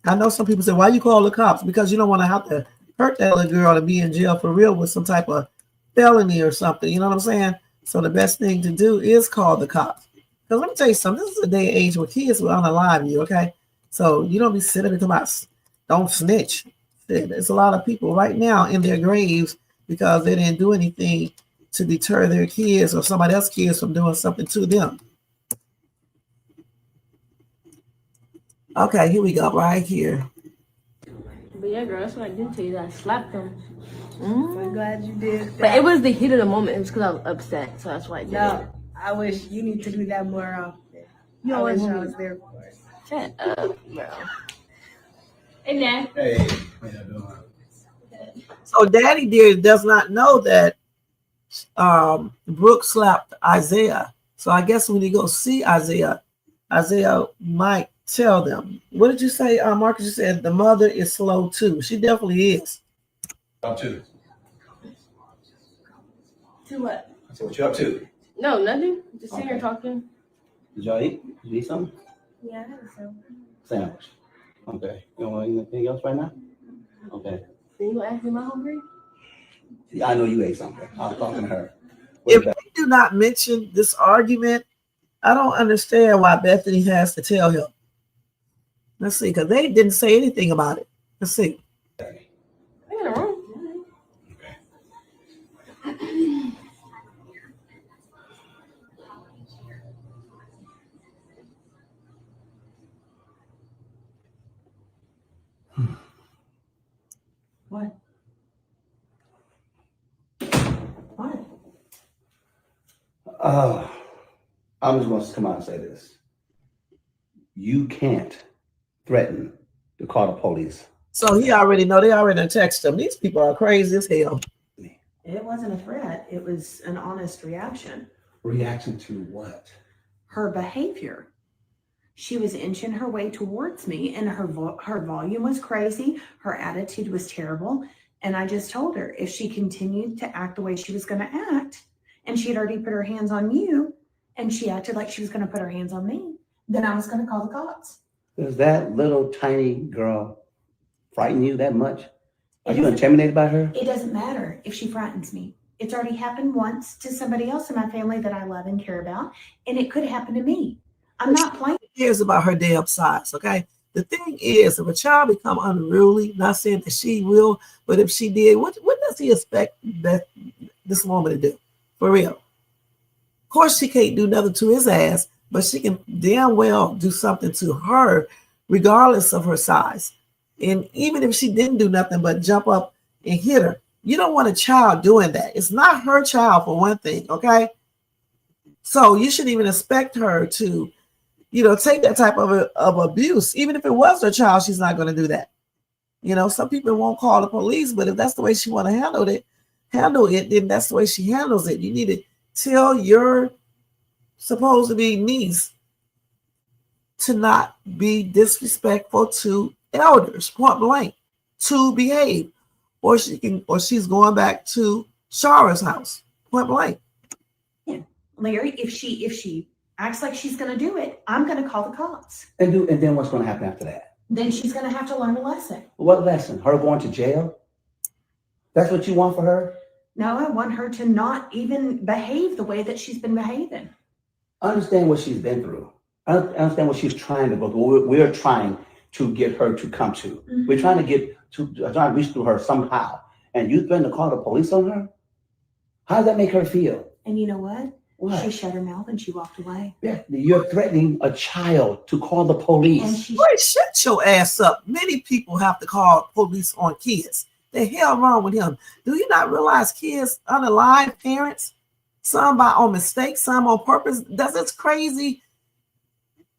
I know some people say, why you call the cops? Because you don't want to have to hurt that little girl to be in jail for real with some type of felony or something. You know what I'm saying? So the best thing to do is call the cops. Because let me tell you something. This is a day and age where kids will unalive you, okay? So you don't be sitting there talking about don't snitch. There's a lot of people right now in their graves because they didn't do anything to deter their kids or somebody else's kids from doing something to them. Okay, here we go, right here. But yeah, girl, that's what I did to you. I slapped them. I'm glad you did that. But it was the heat of the moment. It was because I was upset, so that's why I did it. I wish you need to do that more often. You always I was there for it. Shut up, bro. Hey, man. Hey, how you doing? So Daddy Dear does not know that Brooke slapped Isaiah. So I guess when you go see Isaiah, Isaiah might tell them. What did you say, Marcus? You said the mother is slow too. She definitely is. Up to. To what? I said, what you up to? No, nothing. Just sitting here talking. Did y'all eat? Did you eat something? Yeah, I had a sandwich. Sandwich. Okay. You don't want anything else right now? Okay. Then you gonna ask me am I hungry? Yeah, I know you ate something. I was talking to her. If they do not mention this argument, I don't understand why Bethany has to tell him. Let's see, because they didn't say anything about it. Let's see. I'm in the room. What? What? I'm just going to come out and say this. You can't threaten to call the police. So he already know. They already texted him. These people are crazy as hell. It wasn't a threat. It was an honest reaction. Reaction to what? Her behavior. She was inching her way towards me, and her volume was crazy. Her attitude was terrible. And I just told her if she continued to act the way she was going to act, and she had already put her hands on you, and she acted like she was going to put her hands on me, then I was going to call the cops. Does that little tiny girl frighten you that much? Are you intimidated by her? It doesn't matter if she frightens me. It's already happened once to somebody else in my family that I love and care about, and it could happen to me. I'm not playing. Who cares about her damn size, okay? The thing is, if a child become unruly, not saying that she will, but if she did, what does he expect that this woman to do? For real. Of course, she can't do nothing to his ass, but she can damn well do something to her, regardless of her size. And even if she didn't do nothing but jump up and hit her, you don't want a child doing that. It's not her child, for one thing, okay? So you shouldn't even expect her to, take that type of abuse. Even if it was her child, she's not going to do that. Some people won't call the police, but if that's the way she want to handle it, then that's the way she handles it. You need to tell your supposed to be niece to not be disrespectful to elders, point blank, to behave, or she's going back to Shara's house, point blank. Yeah. Larry, if she acts like she's going to do it, I'm going to call the cops. And then what's going to happen after that? Then she's going to have to learn a lesson. What lesson? Her going to jail? That's what you want for her? No, I want her to not even behave the way that she's been behaving. I understand what she's been through. I understand what she's trying to go through. We're trying to get her to come to. Mm-hmm. We're trying to reach through her somehow. And you threaten to call the police on her? How does that make her feel? And you know what? What? She shut her mouth and she walked away. Yeah, you're threatening a child to call the police. Boy, shut your ass up. Many people have to call police on kids. The hell wrong with him? Do you not realize kids unalive parents? Some on mistake, some on purpose. Does this crazy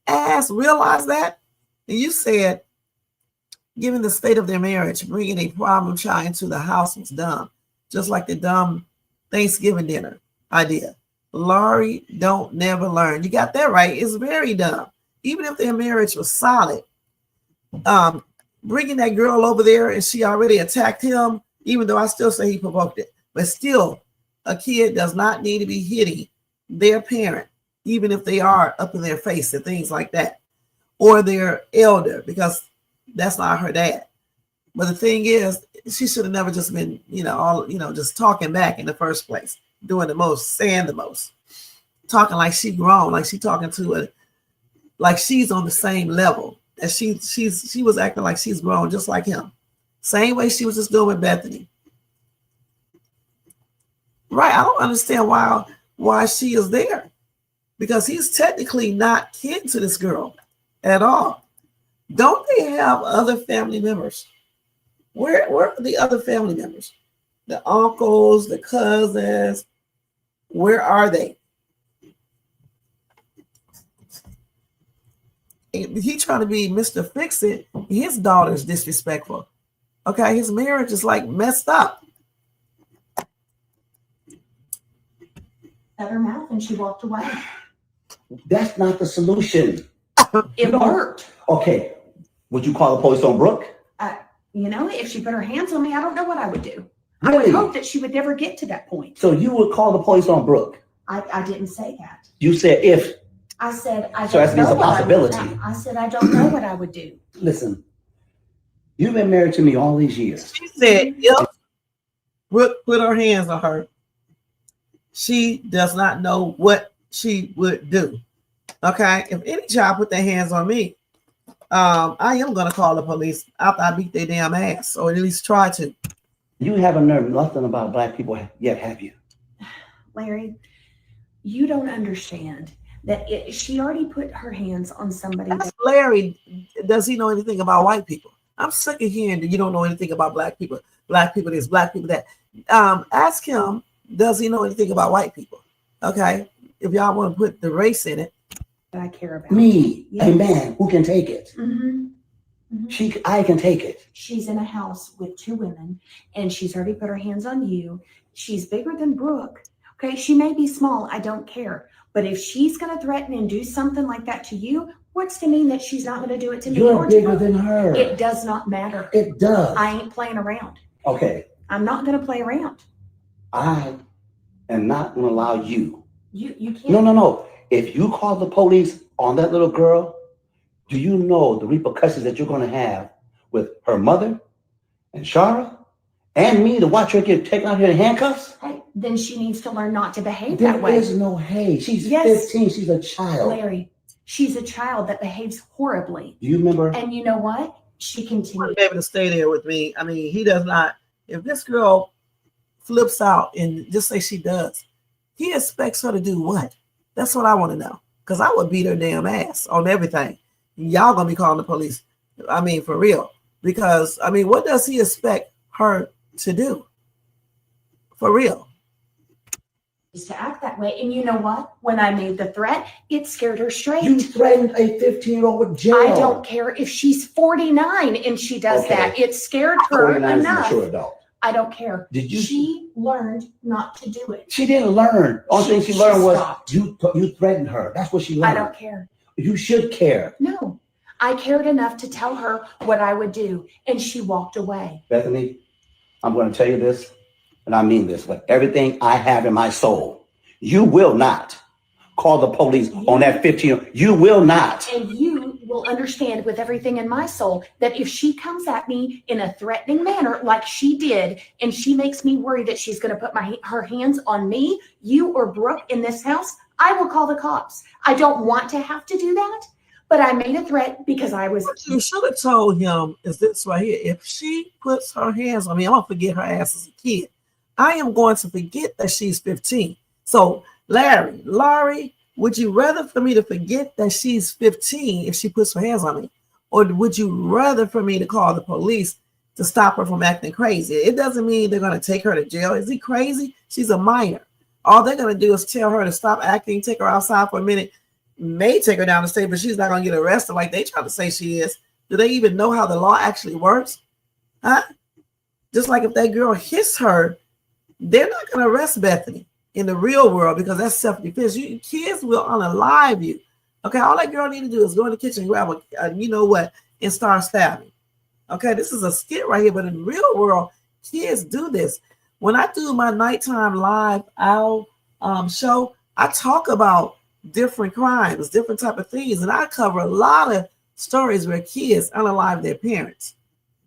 ass realize that? And you said, given the state of their marriage, bringing a problem child into the house was dumb. Just like the dumb Thanksgiving dinner idea. Laurie don't never learn. You got that right. It's very dumb. Even if their marriage was solid, bringing that girl over there and she already attacked him, even though I still say he provoked it. But still, a kid does not need to be hitting their parent, even if they are up in their face and things like that, or their elder, because that's not her dad. But the thing is, she should have never just been, just talking back in the first place, doing the most, saying the most, talking like she grown, like she talking to like she's on the same level. And she was acting like she's grown just like him. Same way she was just doing with Bethany. Right. I don't understand why she is there. Because he's technically not kin to this girl at all. Don't they have other family members? Where are the other family members? The uncles, the cousins, where are they? He trying to be Mr. Fix-It. His daughter's disrespectful. Okay, his marriage is like messed up. Shut her mouth and she walked away. That's not the solution. It worked. Okay. Would you call the police on Brooke? You know, if she put her hands on me, I don't know what I would do. I would hope that she would never get to that point. So you would call the police on Brooke? I didn't say that. You said if. I said I So that don't means know a what possibility. I said I don't know what I would do. Listen, you've been married to me all these years. She said if Brooke put her hands on her, she does not know what she would do. Okay, if any child put their hands on me, I am going to call the police after I beat their damn ass, or at least try to. You haven't learned nothing about black people yet, have you? Larry, you don't understand that she already put her hands on somebody. Ask Larry, does he know anything about white people? I'm sick of hearing that you don't know anything about black people. Black people this, black people that. Ask him, does he know anything about white people? Okay, if y'all want to put the race in it. I care about me, yes. A man who can take it. Mm-hmm. Mm-hmm. I can take it. She's in a house with 2 women, and she's already put her hands on you. She's bigger than Brooke. Okay, she may be small. I don't care. But if she's going to threaten and do something like that to you, what's to mean that she's not going to do it to me? You're bigger than her. It does not matter. It does. I ain't playing around. Okay. I'm not going to play around. I am not going to allow you. You can't. No. If you call the police on that little girl, do you know the repercussions that you're going to have with her mother and Shara and me to watch her get taken out here in handcuffs? Hey, then she needs to learn not to behave that way. There is no hey. She's 15. She's a child. Larry, she's a child that behaves horribly. Do you remember? And you know what? She continued. Be able to stay there with me. I mean, he does not. If this girl flips out and just say she does, he expects her to do what? That's what I want to know. Because I would beat her damn ass on everything. Y'all gonna be calling the police. I mean, for real. Because, I mean, what does he expect her to do? For real. To act that way. And you know what? When I made the threat, it scared her straight. You threatened a 15-year-old with jail. I don't care if she's 49 and she does that. It scared her enough. Mature adult. I don't care. Did you? She learned not to do it. She didn't learn. Only thing she learned was you threatened her. That's what she learned. I don't care. You should care. No. I cared enough to tell her what I would do, and she walked away. Bethany, I'm going to tell you this, and I mean this, with everything I have in my soul. You will not call the police on that 15. You will not. And you will understand with everything in my soul that if she comes at me in a threatening manner like she did, and she makes me worry that she's going to put her hands on me, you or Brooke in this house, I will call the cops. I don't want to have to do that, but I made a threat because I was. What you should have told him is this right here. If she puts her hands on me, I'm going to forget her ass as a kid. I am going to forget that she's 15. So, Larry, would you rather for me to forget that she's 15 if she puts her hands on me? Or would you rather for me to call the police to stop her from acting crazy? It doesn't mean they're going to take her to jail. Is he crazy? She's a minor. All they're going to do is tell her to stop acting, take her outside for a minute, may take her down the state, but she's not going to get arrested like they try to say she is. Do they even know how the law actually works? Huh? Just like if that girl hits her, they're not going to arrest Bethany in the real world because that's self-defense. Kids will unalive you. Okay, all that girl need to do is go in the kitchen and grab a you know what, and start stabbing. Okay, this is a skit right here, but in the real world, kids do this. When I do my nighttime live owl show, I talk about different crimes, different type of things, and I cover a lot of stories where kids unalive their parents.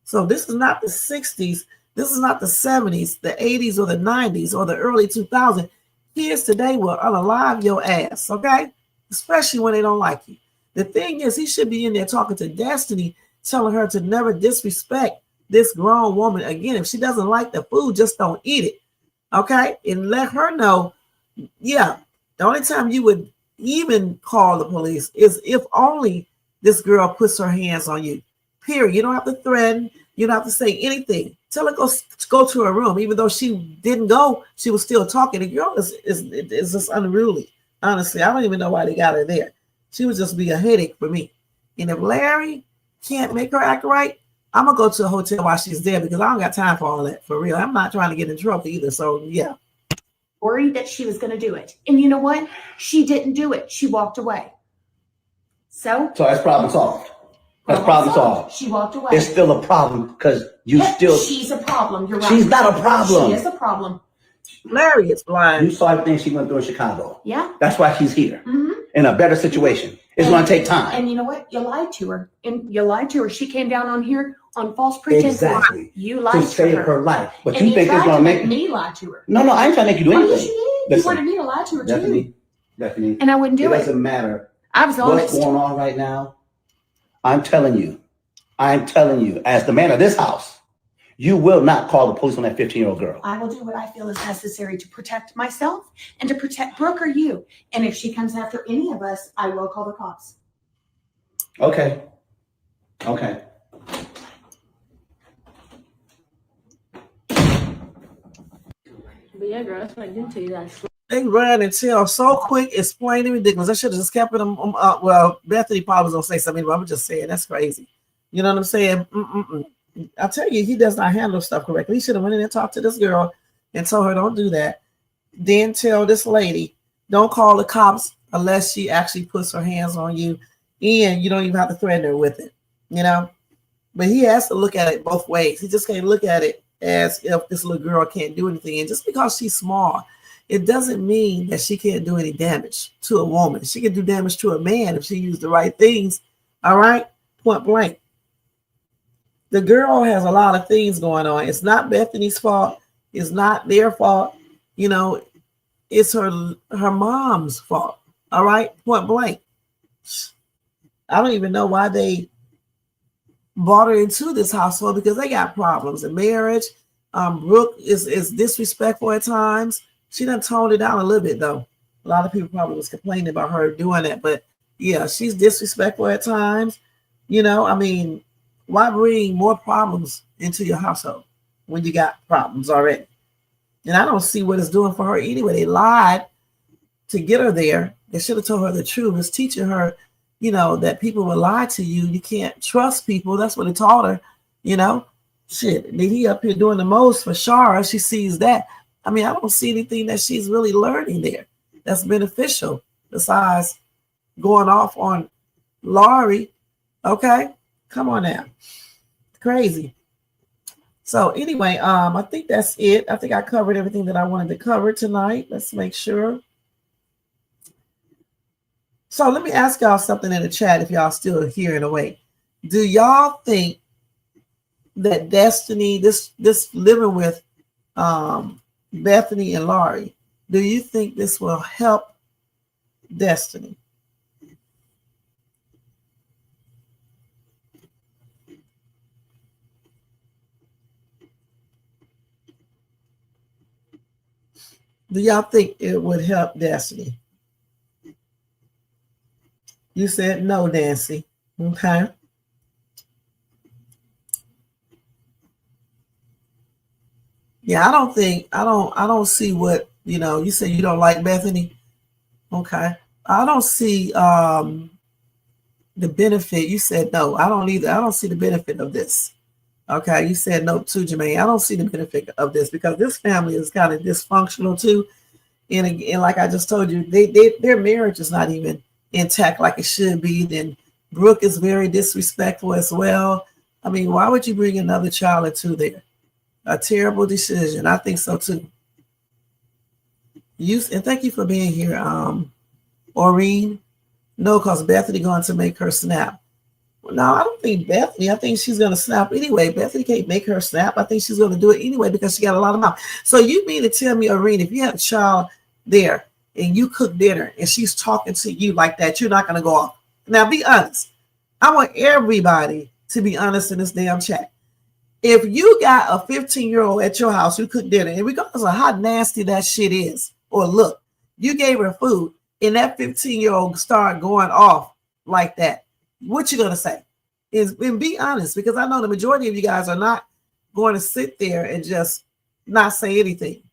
So this is not the 60s, this is not the 70s, the 80s, or the 90s, or the early 2000s. Kids today will unalive your ass, okay? Especially when they don't like you. The thing is, he should be in there talking to Destiny, telling her to never disrespect this grown woman again. If she doesn't like the food, just don't eat it, okay? And let her know, yeah, the only time you would even call the police is if only this girl puts her hands on you, period. You don't have to threaten. You don't have to say anything. Tell her go to her room. Even though she didn't go, she was still talking. The girl is just unruly. Honestly, I don't even know why they got her there. She would just be a headache for me. And if Larry can't make her act right, I'm going to go to a hotel while she's there because I don't got time for all that, for real. I'm not trying to get in trouble either. So, yeah. worried that she was going to do it. And you know what? She didn't do it. She walked away. So that's problem solved. That's problem solved. She walked away. It's still a problem because you still. She's a problem. You're right. She's not a problem. She is a problem. Larry is blind. You saw everything she went through in Chicago. Yeah. That's why she's here. Mm-hmm. In a better situation. It's going to take time. And you know what? You lied to her. And you lied to her. She came down on here on false pretenses. Exactly. You lied to to save her life. But and you think it's tried going to to make me lie to her. No, I ain't trying to make you do anything. Yes, you did. You wanted me to lie to her too. Bethany. And I wouldn't do it. It doesn't matter I was honest. what's going on right now. I'm telling you, as the man of this house, you will not call the police on that 15-year-old girl. I will do what I feel is necessary to protect myself and to protect Brooke or you. And if she comes after any of us, I will call the cops. Okay. But yeah, girl, that's what I didn't tell you that. They run and tell so quick, it's plain and ridiculous. I should have just kept it. Well, Bethany probably was gonna say something, but I'm just saying that's crazy. You know what I'm saying? I tell you, he does not handle stuff correctly. He should have went in and talked to this girl and told her don't do that. Then tell this lady don't call the cops unless she actually puts her hands on you, and you don't even have to threaten her with it. You know, but he has to look at it both ways. He just can't look at it as if this little girl can't do anything. And just because she's small, it doesn't mean that she can't do any damage to a woman. She can do damage to a man if she used the right things. All right, point blank. The girl has a lot of things going on. It's not Bethany's fault. It's not their fault. You know, it's her mom's fault. All right, point blank. I don't even know why they brought her into this household, because they got problems in marriage. Brooke is disrespectful at times. She done toned it down a little bit though. A lot of people probably was complaining about her doing that, but yeah, she's disrespectful at times. You know, I mean, why bring more problems into your household when you got problems already? And I don't see what it's doing for her anyway. They lied to get her there. They should have told her the truth. It's teaching her, you know, that people will lie to you. You can't trust people. That's what it taught her, you know. Shit, then he up here doing the most for Shara. She sees that. I mean, I don't see anything that she's really learning there that's beneficial besides going off on Laurie. Okay, come on now. Crazy. So anyway, I think that's it. I think I covered everything that I wanted to cover tonight. Let's make sure. So let me ask y'all something in the chat if y'all still here in a way. Do y'all think that Destiny, this living with Bethany and Laurie, do you think this will help Destiny? Do y'all think it would help Destiny? You said no, Nancy. Okay. Yeah, I don't see what, you know, you say you don't like Bethany. Okay. I don't see the benefit. You said no. I don't either. I don't see the benefit of this. Okay. You said no too, Jermaine. I don't see the benefit of this because this family is kind of dysfunctional too. And like I just told you, their marriage is not even intact like it should be. Then Brooke is very disrespectful as well. I mean, why would you bring another child into there? A terrible decision. I think so too. And thank you for being here, Aureen. No, because Bethany going to make her snap. No, I don't think Bethany. I think she's going to snap anyway. Bethany can't make her snap. I think she's going to do it anyway because she got a lot of mouth. So you mean to tell me, Aureen, if you had a child there and you cook dinner and she's talking to you like that, you're not going to go off? Now, be honest. I want everybody to be honest in this damn chat. If you got a 15-year-old at your house who cooked dinner, and regardless of how nasty that shit is or look, you gave her food, and that 15-year-old started going off like that, what you gonna say? And be honest, because I know the majority of you guys are not going to sit there and just not say anything.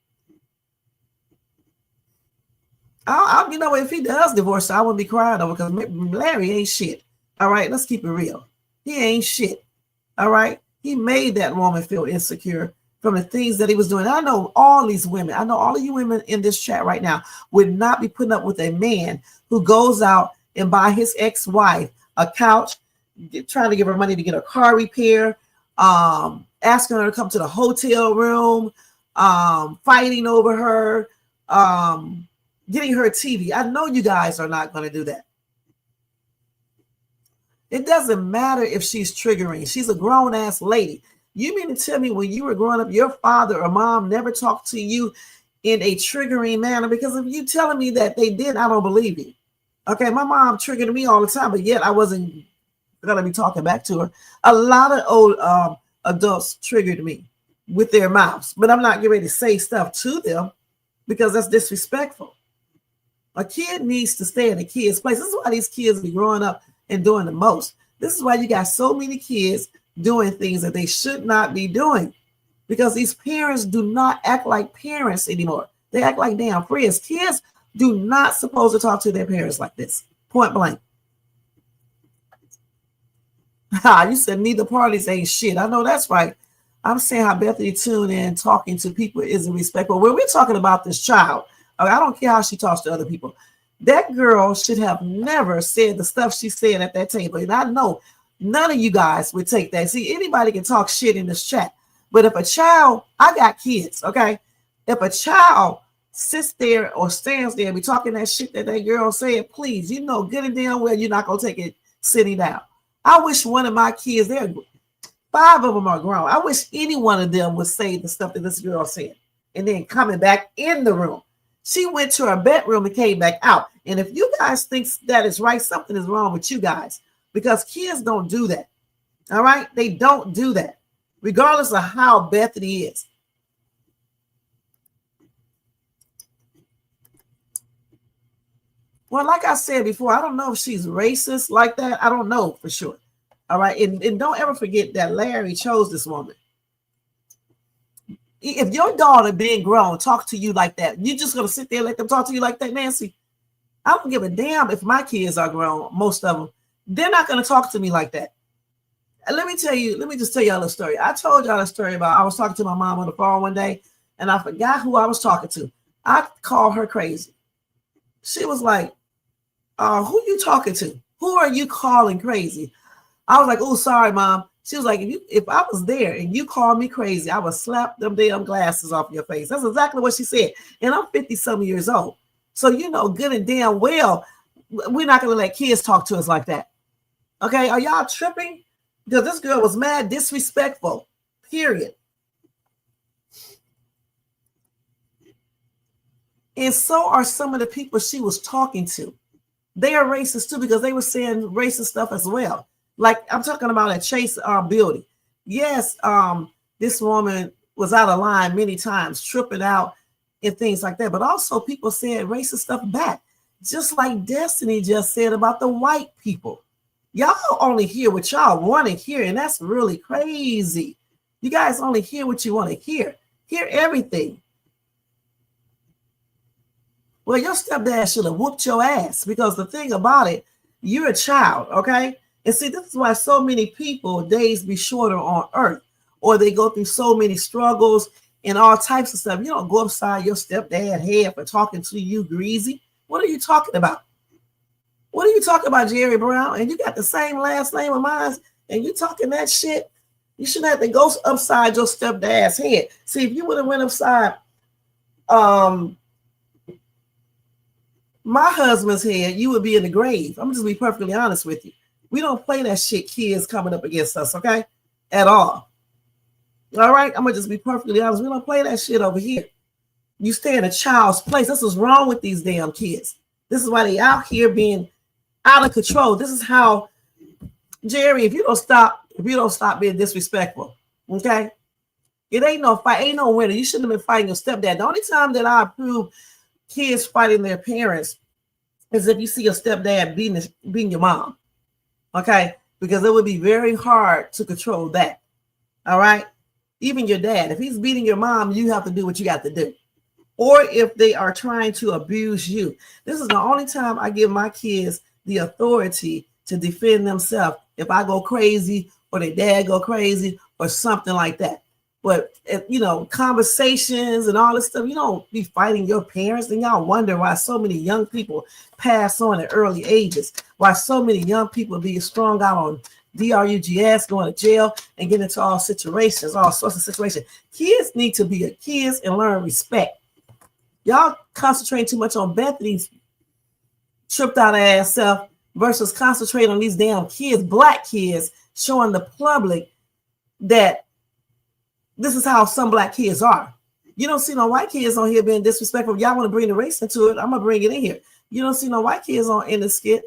You know, if he does divorce her, I wouldn't be crying over because Larry ain't shit. All right, let's keep it real. He ain't shit. All right. He made that woman feel insecure from the things that he was doing. I know all these women, I know all of you women in this chat right now would not be putting up with a man who goes out and buy his ex-wife a couch, trying to give her money to get her car repaired, asking her to come to the hotel room, fighting over her, getting her a TV. I know you guys are not going to do that. It doesn't matter if she's triggering. She's a grown-ass lady. You mean to tell me when you were growing up, your father or mom never talked to you in a triggering manner? Because if you telling me that they did, I don't believe you. Okay, my mom triggered me all the time, but yet I wasn't going to be talking back to her. A lot of old adults triggered me with their mouths, but I'm not getting ready to say stuff to them because that's disrespectful. A kid needs to stay in a kid's place. This is why these kids be growing up and doing the most. This is why you got so many kids doing things that they should not be doing, because these parents do not act like parents anymore. They act like damn friends. Kids do not supposed to talk to their parents like this. Point blank. You said neither parties ain't shit. I know that's right. I'm saying how Bethany tuned in talking to people isn't respectful. When we're talking about this child, I don't care how she talks to other people. That girl should have never said the stuff she said at that table. And I know none of you guys would take that. See, anybody can talk shit in this chat. But if a child, I got kids, okay? If a child sits there or stands there and be talking that shit that girl said, please, you know good and damn well you're not going to take it sitting down. I wish one of my kids, 5 of them are grown. I wish any one of them would say the stuff that this girl said and then coming back in the room. She went to her bedroom and came back out. And if you guys think that is right, something is wrong with you guys, because kids don't do that. All right? They don't do that, regardless of how Bethany is. Well, like I said before, I don't know if she's racist like that. I don't know for sure. All right. And don't ever forget that Larry chose this woman. If your daughter being grown talk to you like that, you just going to sit there and let them talk to you like that, Nancy? I don't give a damn if my kids are grown, most of them. They're not going to talk to me like that. And let me just tell y'all a story. I told y'all a story about I was talking to my mom on the phone one day, and I forgot who I was talking to. I called her crazy. She was like, who you talking to? Who are you calling crazy? I was like, oh, sorry, Mom. She was like, if I was there and you called me crazy, I would slap them damn glasses off your face. That's exactly what she said. And I'm 50-some years old. So you know good and damn well, we're not going to let kids talk to us like that. Okay, are y'all tripping? Because this girl was mad disrespectful, period. And so are some of the people she was talking to. They are racist too, because they were saying racist stuff as well. Like I'm talking about at Chase building. Yes, this woman was out of line many times, tripping out and things like that. But also people said racist stuff back, just like Destiny just said about the white people. Y'all only hear what y'all want to hear, and that's really crazy. You guys only hear what you want to hear. Hear everything. Well, your stepdad should have whooped your ass, because the thing about it, you're a child, okay? And see, this is why so many people, days be shorter on earth, or they go through so many struggles and all types of stuff. You don't go upside your stepdad head for talking to you greasy. What are you talking about? What are you talking about, Jerry Brown? And you got the same last name of mine, and you talking that shit? You shouldn't have to go upside your stepdad's head. See, if you would have went upside my husband's head, you would be in the grave. I'm just be perfectly honest with you. We don't play that shit, kids coming up against us, okay? At all. All right? I'm going to just be perfectly honest. We don't play that shit over here. You stay in a child's place. That's what's wrong with these damn kids. This is why they out here being out of control. This is how, Jerry, if you don't stop being disrespectful, okay? It ain't no fight, ain't no winner. You shouldn't have been fighting your stepdad. The only time that I approve kids fighting their parents is if you see your stepdad beating your mom, okay? Because it would be very hard to control that, all right? Even your dad, if he's beating your mom, you have to do what you got to do. Or if they are trying to abuse you. This is the only time I give my kids the authority to defend themselves if I go crazy or their dad go crazy or something like that. but you know, conversations and all this stuff, you don't be fighting your parents. And y'all wonder why so many young people pass on at early ages, why so many young people be strung out on drugs, going to jail, and get into all situations, all sorts of situations. Kids need to be kids and learn respect. Y'all concentrating too much on Bethany's tripped out ass self versus concentrate on these damn kids, black kids, showing the public that this is how some black kids are. You don't see no white kids on here being disrespectful. Y'all want to bring the race into it, I'm gonna bring it in here. You don't see no white kids in the skit.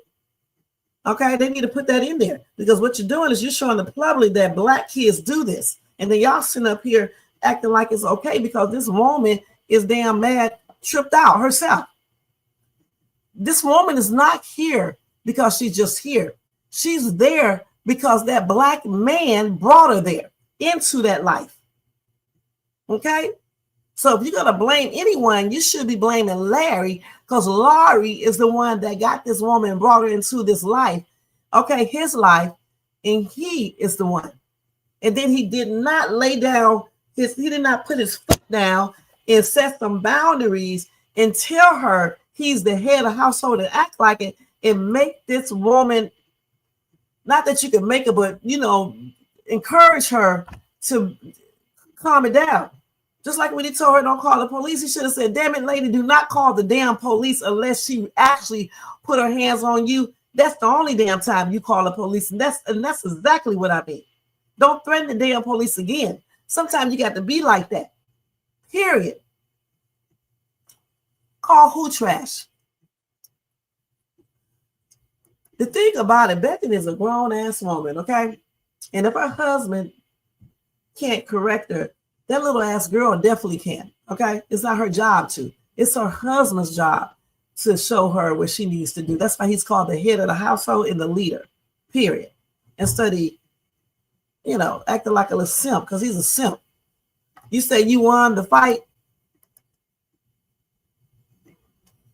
Okay, they need to put that in there, because what you're doing is you're showing the public that black kids do this, and then y'all sitting up here acting like it's okay because this woman is damn mad, tripped out herself. This woman is not here because she's just here. She's there because that black man brought her there into that life. Okay, so if you're gonna blame anyone, you should be blaming Larry, because Larry is the one that got this woman and brought her into this life. Okay, his life, and he is the one. And then he did not lay down he did not put his foot down and set some boundaries and tell her he's the head of the household and act like it and make this woman, not that you can make her, but you know, encourage her to calm it down. Just like when he told her don't call the police, he should have said, damn it, lady, do not call the damn police unless she actually put her hands on you. That's the only damn time you call the police. And that's exactly what I mean. Don't threaten the damn police again. Sometimes you got to be like that. Period. Call who trash. The thing about it, Bethany is a grown-ass woman, okay? And if her husband can't correct her, that little ass girl definitely can, okay? It's not her job to. It's her husband's job to show her what she needs to do. That's why he's called the head of the household and the leader, period. Instead of, you know, acting like a little simp, because he's a simp. You say you won the fight.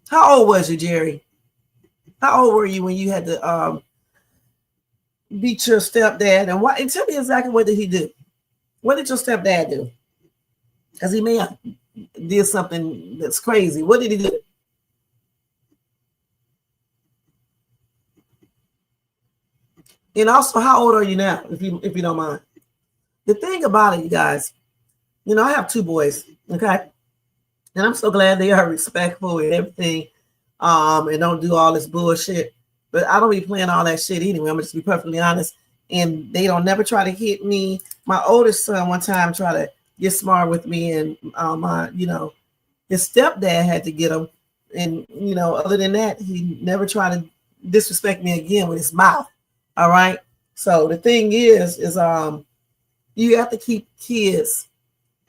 How old was you, Jerry? How old were you when you had to beat your stepdad? And why? And tell me exactly what did he do? What did your stepdad do? Because he may have did something that's crazy. What did he do? And also, how old are you now, if you don't mind? The thing about it, you guys, you know, I have two boys, okay? And I'm so glad they are respectful and everything, and don't do all this bullshit. But I don't be playing all that shit anyway. I'm just be perfectly honest. And they don't never try to hit me. My oldest son one time tried to get smart with me, and his stepdad had to get him. And you know, other than that, he never tried to disrespect me again with his mouth. All right. So the thing is you have to keep kids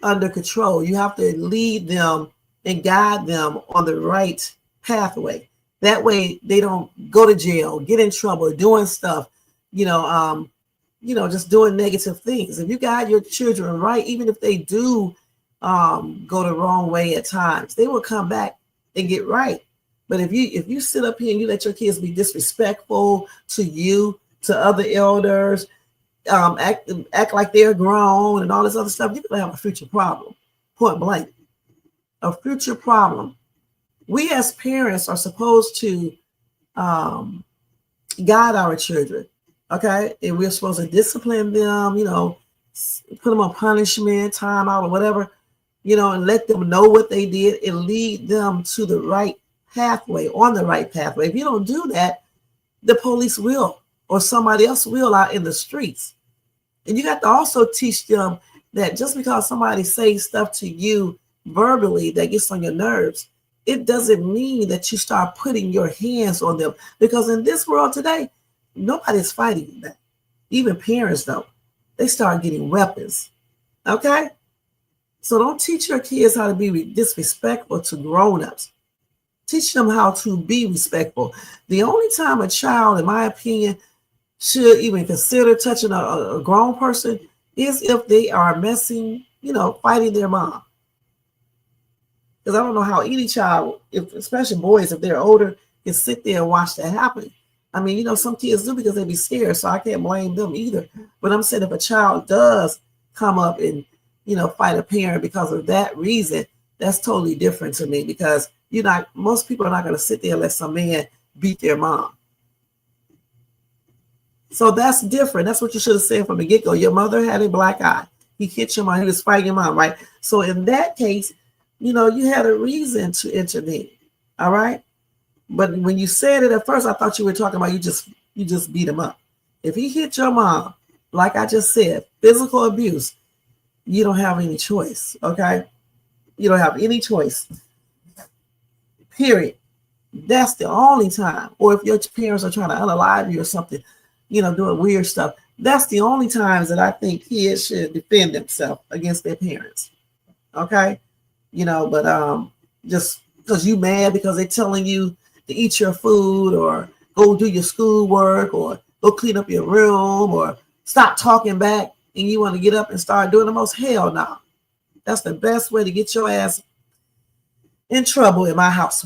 under control. You have to lead them and guide them on the right pathway. That way they don't go to jail, get in trouble, doing stuff, just doing negative things. If you guide your children right, even if they do go the wrong way at times, they will come back and get right. But if you sit up here and you let your kids be disrespectful to you, to other elders, act like they're grown and all this other stuff, you're gonna have a future problem. Point blank. A future problem. We as parents are supposed to guide our children, okay? And we're supposed to discipline them, put them on punishment, time out, or whatever, and let them know what they did and lead them to the right pathway, on the right pathway. If you don't do that, the police will, or somebody else will out in the streets. And you got to also teach them that just because somebody says stuff to you verbally that gets on your nerves, it doesn't mean that you start putting your hands on them. Because in this world today, nobody's fighting that. Even parents don't. They start getting weapons. Okay? So don't teach your kids how to be disrespectful to grown-ups. Teach them how to be respectful. The only time a child, in my opinion, should even consider touching a grown person is if they are messing, fighting their mom. Because I don't know how any child, especially boys, if they're older, can sit there and watch that happen. I mean, some kids do because they be scared, so I can't blame them either. But I'm saying if a child does come up and fight a parent because of that reason, that's totally different to me, because most people are not going to sit there and let some man beat their mom. So that's different. That's what you should have said from the get-go. Your mother had a black eye. He hit your mom. He was fighting your mom, right? So in that case, you had a reason to intervene. All right. But when you said it at first, I thought you were talking about you just beat him up. If he hit your mom, like I just said, physical abuse, you don't have any choice. Okay. You don't have any choice. Period. That's the only time. Or if your parents are trying to unalive you or something, doing weird stuff, that's the only times that I think kids should defend themselves against their parents. Okay. But just because you mad because they're telling you to eat your food or go do your schoolwork or go clean up your room or stop talking back, and you want to get up and start doing the most, hell no. That's the best way to get your ass in trouble in my house.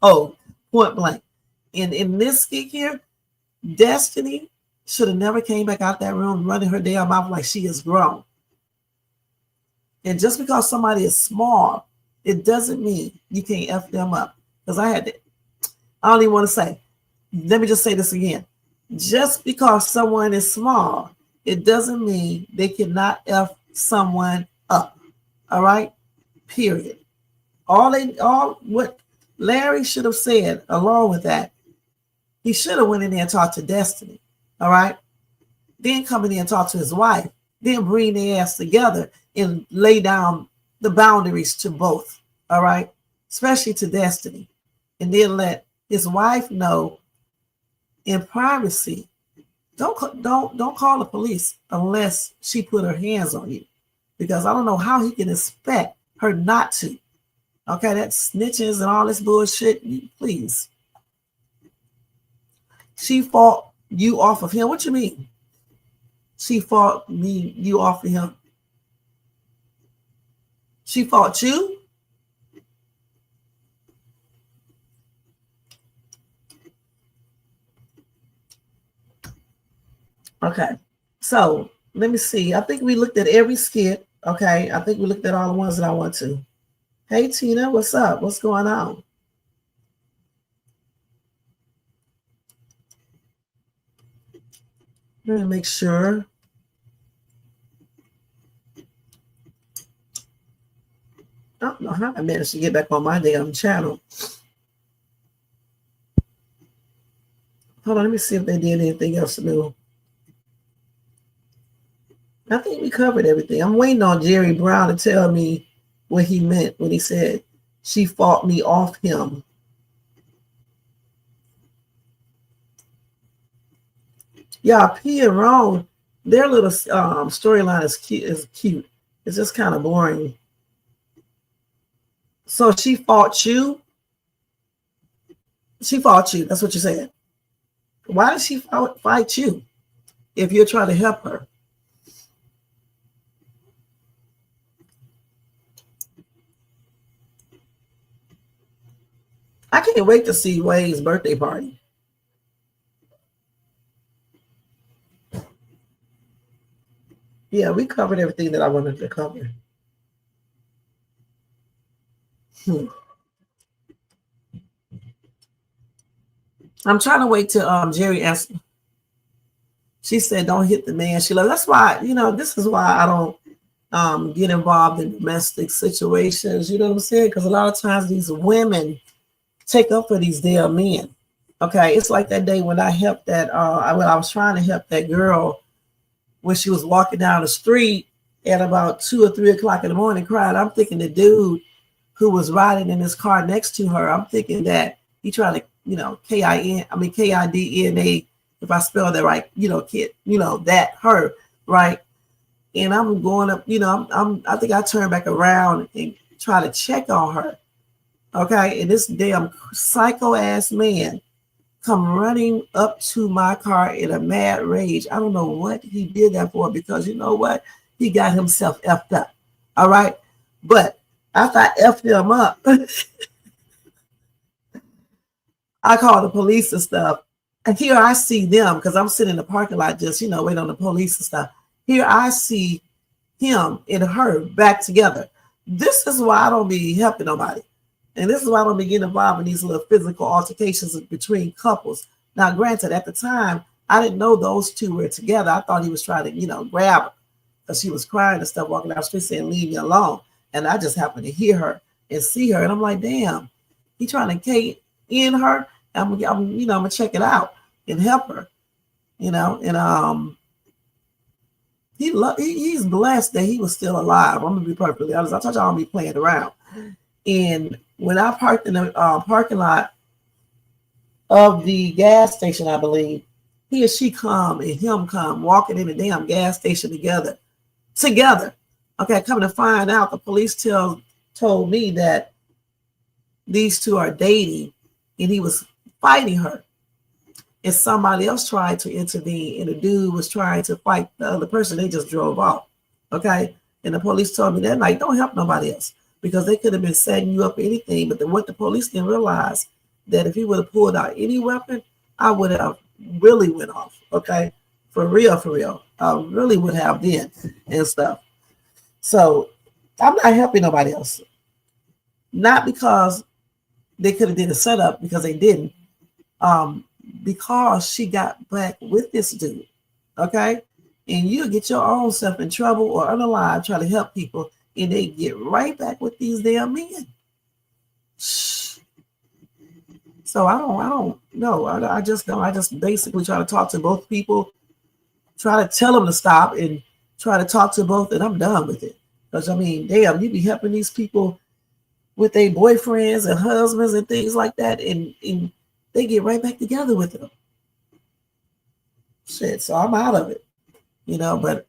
Oh, point blank. And in this skit here, Destiny should have never came back out that room running her damn mouth like she is grown. And just because somebody is small, it doesn't mean you can't F them up. Because I don't even want to say, let me just say this again. Just because someone is small, it doesn't mean they cannot F someone up. All right? Period. All what Larry should have said along with that, he should have went in there and talked to Destiny. All right? Then come in there and talk to his wife. Then bring their ass together and lay down the boundaries to both. All right? Especially to Destiny. And then let his wife know in privacy. Don't call the police unless she put her hands on you. Because I don't know how he can expect her not to. Okay, that's snitches and all this bullshit. Please. She fought you off of him. What you mean? She fought you off of him. She fought you? Okay, so let me see. I think we looked at every skit. Okay, I think we looked at all the ones that I want to. Hey, Tina, what's up? What's going on? Let me make sure. I don't know how I managed to get back on my damn channel. Hold on, let me see if they did anything else new. I think we covered everything. I'm waiting on Jerry Brown to tell me what he meant when he said she fought me off him. Yeah, P and Ron, their little storyline is cute. It's just kind of boring. So she fought you? She fought you. That's what you said. Why did she fight you if you're trying to help her? I can't wait to see Wayne's birthday party. Yeah, we covered everything that I wanted to cover. I'm trying to wait till Jerry asked. She said, "Don't hit the man she loves." That's why, this is why I don't get involved in domestic situations. You know what I'm saying? Because a lot of times these women take up for these damn men. Okay, it's like that day when I helped that. When I was trying to help that girl when she was walking down the street at about 2 or 3 o'clock in the morning crying. I'm thinking the dude who was riding in his car next to her, I'm thinking that he tried to, KIDNA, if I spell that right, kid, that her, right? And I'm going up, I think I turned back around and try to check on her. Okay, and this damn psycho ass man come running up to my car in a mad rage. I don't know what he did that for, because you know what? He got himself effed up. All right. But after I effed him up, I called the police and stuff. And here I see them, because I'm sitting in the parking lot just, waiting on the police and stuff. Here I see him and her back together. This is why I don't be helping nobody. And this is why I don't be getting involved in these little physical altercations between couples. Now, granted, at the time, I didn't know those two were together. I thought he was trying to, grab her because she was crying and stuff, walking down the street saying, leave me alone. And I just happened to hear her and see her. And I'm like, damn, he trying to Kate in her. I'm gonna check it out and help her, and he's blessed that he was still alive. I'm gonna be perfectly honest. I told you I don't be playing around. And when I parked in the parking lot of the gas station, I believe, he and she come and him come walking in the damn gas station together. Okay, coming to find out, the police told me that these two are dating, and he was fighting her. And somebody else tried to intervene, and the dude was trying to fight the other person. They just drove off. Okay, and the police told me that night, don't help nobody else, because they could have been setting you up for anything. But what the police didn't realize, that if he would have pulled out any weapon, I would have really went off. Okay, for real. I really would have then and stuff. So I'm not helping nobody else. Not because they could have did a setup, because they didn't. Because she got back with this dude. Okay, and you get your own self in trouble or unalive trying to help people, and they get right back with these damn men. So I don't know. I just don't. I just basically try to talk to both people, try to tell them to stop, and try to talk to both, and I'm done with it. Because damn, you be helping these people with their boyfriends and husbands and things like that, and they get right back together with them. Shit, so I'm out of it, but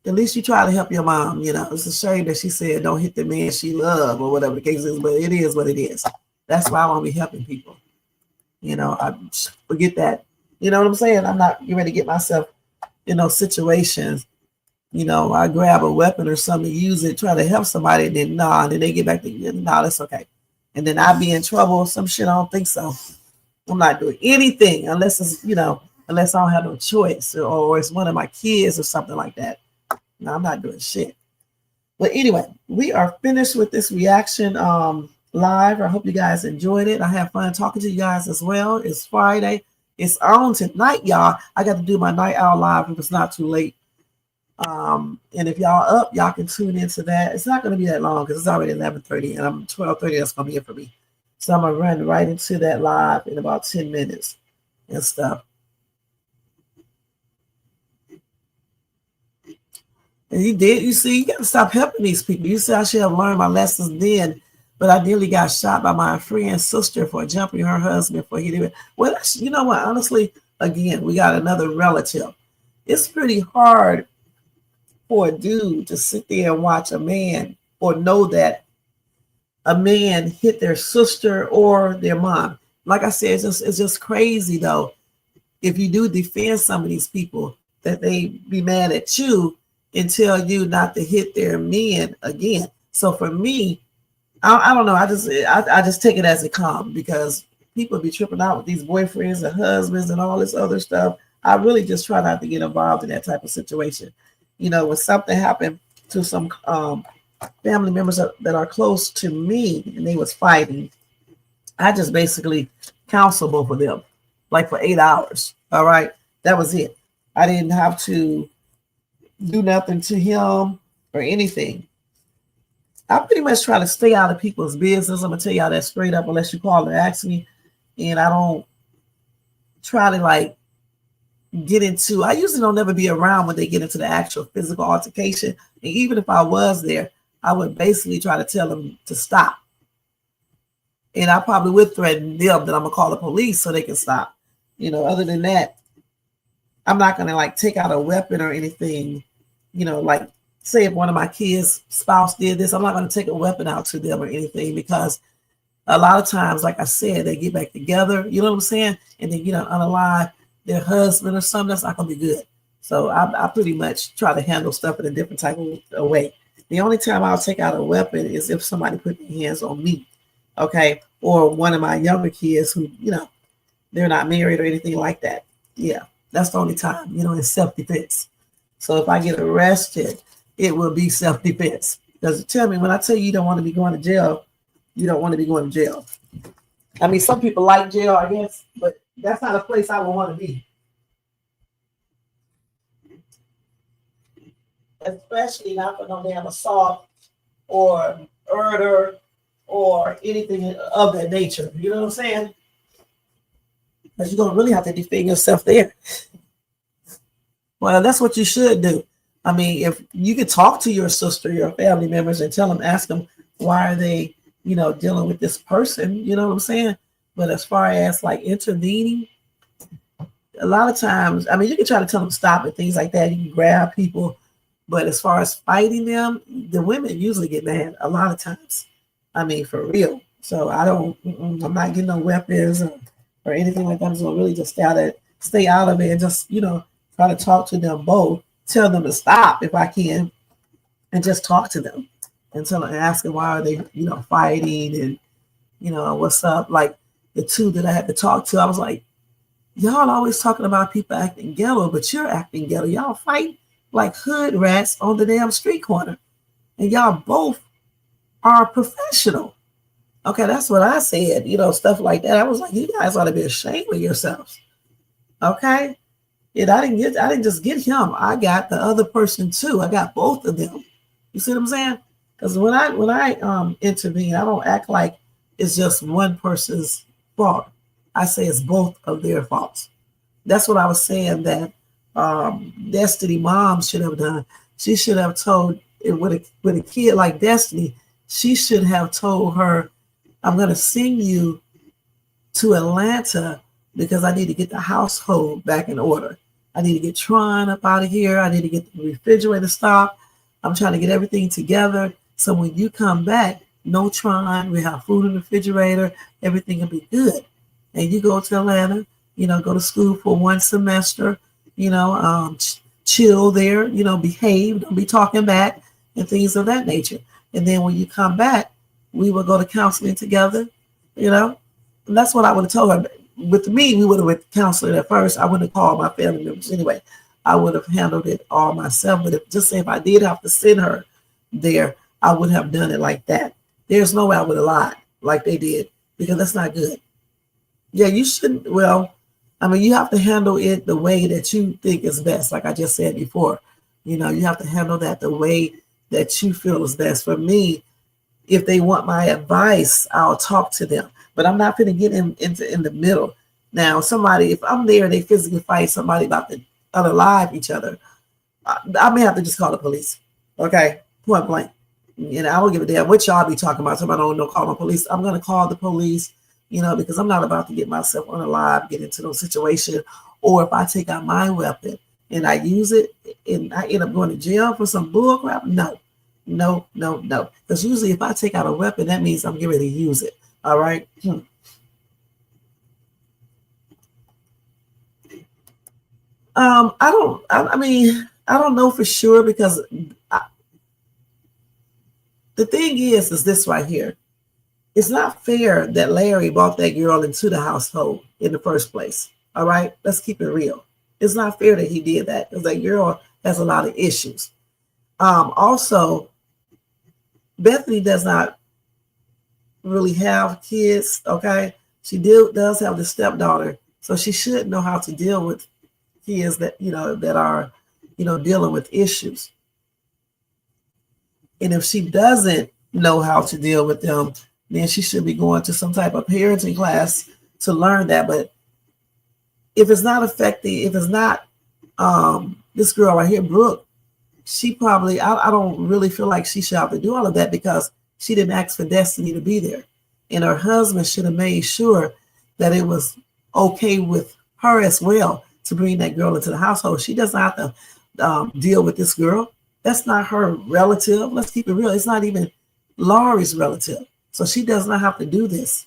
at least you try to help your mom. It's a shame that she said don't hit the man she loved or whatever the case is, but it is what it is. That's why I won't be helping people. I forget that. You know what I'm saying? I'm not getting ready to get myself in those situations. I grab a weapon or something, use it, try to help somebody, and then they get back to, that's okay. And then I be in trouble or some shit. I don't think so. I'm not doing anything unless it's, unless I don't have no choice, or it's one of my kids or something like that. No, I'm not doing shit. But anyway, we are finished with this reaction live. I hope you guys enjoyed it. I had fun talking to you guys as well. It's Friday. It's on tonight, y'all. I got to do my night owl live if it's not too late. And if y'all up, y'all can tune into that. It's not going to be that long because it's already 11:30 and I'm 12:30. That's going to be it for me. So I'm going to run right into that live in about 10 minutes and stuff. And you see, you got to stop helping these people. You see, I should have learned my lessons then, but I nearly got shot by my friend's sister for jumping her husband for he did. Well, you know what? Honestly, again, we got another relative. It's pretty hard for a dude to sit there and watch a man or know that a man hit their sister or their mom. Like I said, it's just crazy though. If you do defend some of these people, that they be mad at you and tell you not to hit their men again. So for me, I don't know. I just take it as it comes, because people be tripping out with these boyfriends and husbands and all this other stuff. I really just try not to get involved in that type of situation. When something happened to some family members that are close to me and they was fighting, I just basically counsel both of them, like for 8 hours. All right. That was it. I didn't have to do nothing to him or anything. I pretty much try to stay out of people's business. I'm going to tell y'all that straight up, unless you call and ask me. And I don't try to get into, I usually don't never be around when they get into the actual physical altercation. And even if I was there, I would basically try to tell them to stop. And I probably would threaten them that I'm going to call the police so they can stop. Other than that, I'm not going to take out a weapon or anything. Say if one of my kids' spouse did this, I'm not going to take a weapon out to them or anything, because a lot of times, like I said, they get back together, you know what I'm saying? And then, unalive their husband or something. That's not going to be good. So I pretty much try to handle stuff in a different type of way. The only time I'll take out a weapon is if somebody put their hands on me, okay? Or one of my younger kids who, they're not married or anything like that. Yeah, that's the only time, in self-defense. So if I get arrested it will be self-defense. Because tell me, when I tell you you don't want to be going to jail, you don't want to be going to jail. I mean, some people like jail, I guess, but that's not a place I would want to be. Especially not for no damn assault or murder or anything of that nature. You know what I'm saying? Because you're going to really have to defend yourself there. Well, that's what you should do. I mean, if you could talk to your sister, your family members, and tell them, ask them, why are they, dealing with this person? You know what I'm saying? But as far as like intervening, a lot of times, I mean, you can try to tell them stop and things like that. You can grab people. But as far as fighting them, the women usually get mad a lot of times. I mean, for real. So I'm not getting no weapons or anything like that. I'm just gonna really just stay out of it and just, try to talk to them both, tell them to stop if I can, and just talk to them and ask them why are they, fighting and, what's up. Like the two that I had to talk to, I was like, y'all always talking about people acting ghetto, but you're acting ghetto. Y'all fight like hood rats on the damn street corner. And y'all both are professional. Okay, that's what I said, stuff like that. I was like, you guys ought to be ashamed of yourselves. Okay? And I didn't just get him. I got the other person too. I got both of them. You see what I'm saying? Because when I intervene, I don't act like it's just one person's fault. I say it's both of their faults. That's what I was saying that Destiny mom should have done. She should have told with a kid like Destiny, she should have told her, I'm going to send you to Atlanta because I need to get the household back in order. I need to get Tron up out of here. I need to get the refrigerator stocked. I'm trying to get everything together. So when you come back, no Tron, we have food in the refrigerator, everything will be good. And you go to Atlanta, go to school for one semester, chill there, behave, don't be talking back and things of that nature. And then when you come back, we will go to counseling together, and that's what I would have told her. With me, we would have went to counseling at first. I wouldn't have called my family members anyway. I would have handled it all myself. But if I did have to send her there, I would have done it like that. There's no way I would have lied like they did, because that's not good. Yeah, you shouldn't. Well, I mean, you have to handle it the way that you think is best. Like I just said before, you have to handle that the way that you feel is best. For me, if they want my advice, I'll talk to them. But I'm not going to get in the middle. Now, if I'm there, they physically fight somebody about to unalive each other, I may have to just call the police. Okay, point blank. I don't give a damn what y'all be talking about. Somebody don't know, call the police. I'm going to call the police, because I'm not about to get myself unalive, get into those situations. Or if I take out my weapon and I use it and I end up going to jail for some bull crap, no. Because usually if I take out a weapon, that means I'm getting ready to use it. All right. I don't know for sure, because the thing is this right here. It's not fair that Larry brought that girl into the household in the first place. All right. Let's keep it real. It's not fair that he did that, because that girl has a lot of issues. Also, Bethany does not really have kids. Okay. She does have the stepdaughter. So she should know how to deal with kids that, that are, dealing with issues. And if she doesn't know how to deal with them, then she should be going to some type of parenting class to learn that. But if it's not affecting, if it's not this girl right here, Brooke, she probably, I don't really feel like she should have to do all of that, because she didn't ask for Destiny to be there. And her husband should have made sure that it was okay with her as well to bring that girl into the household. She doesn't have to deal with this girl. That's not her relative. Let's keep it real. It's not even Laurie's relative. So she does not have to do this.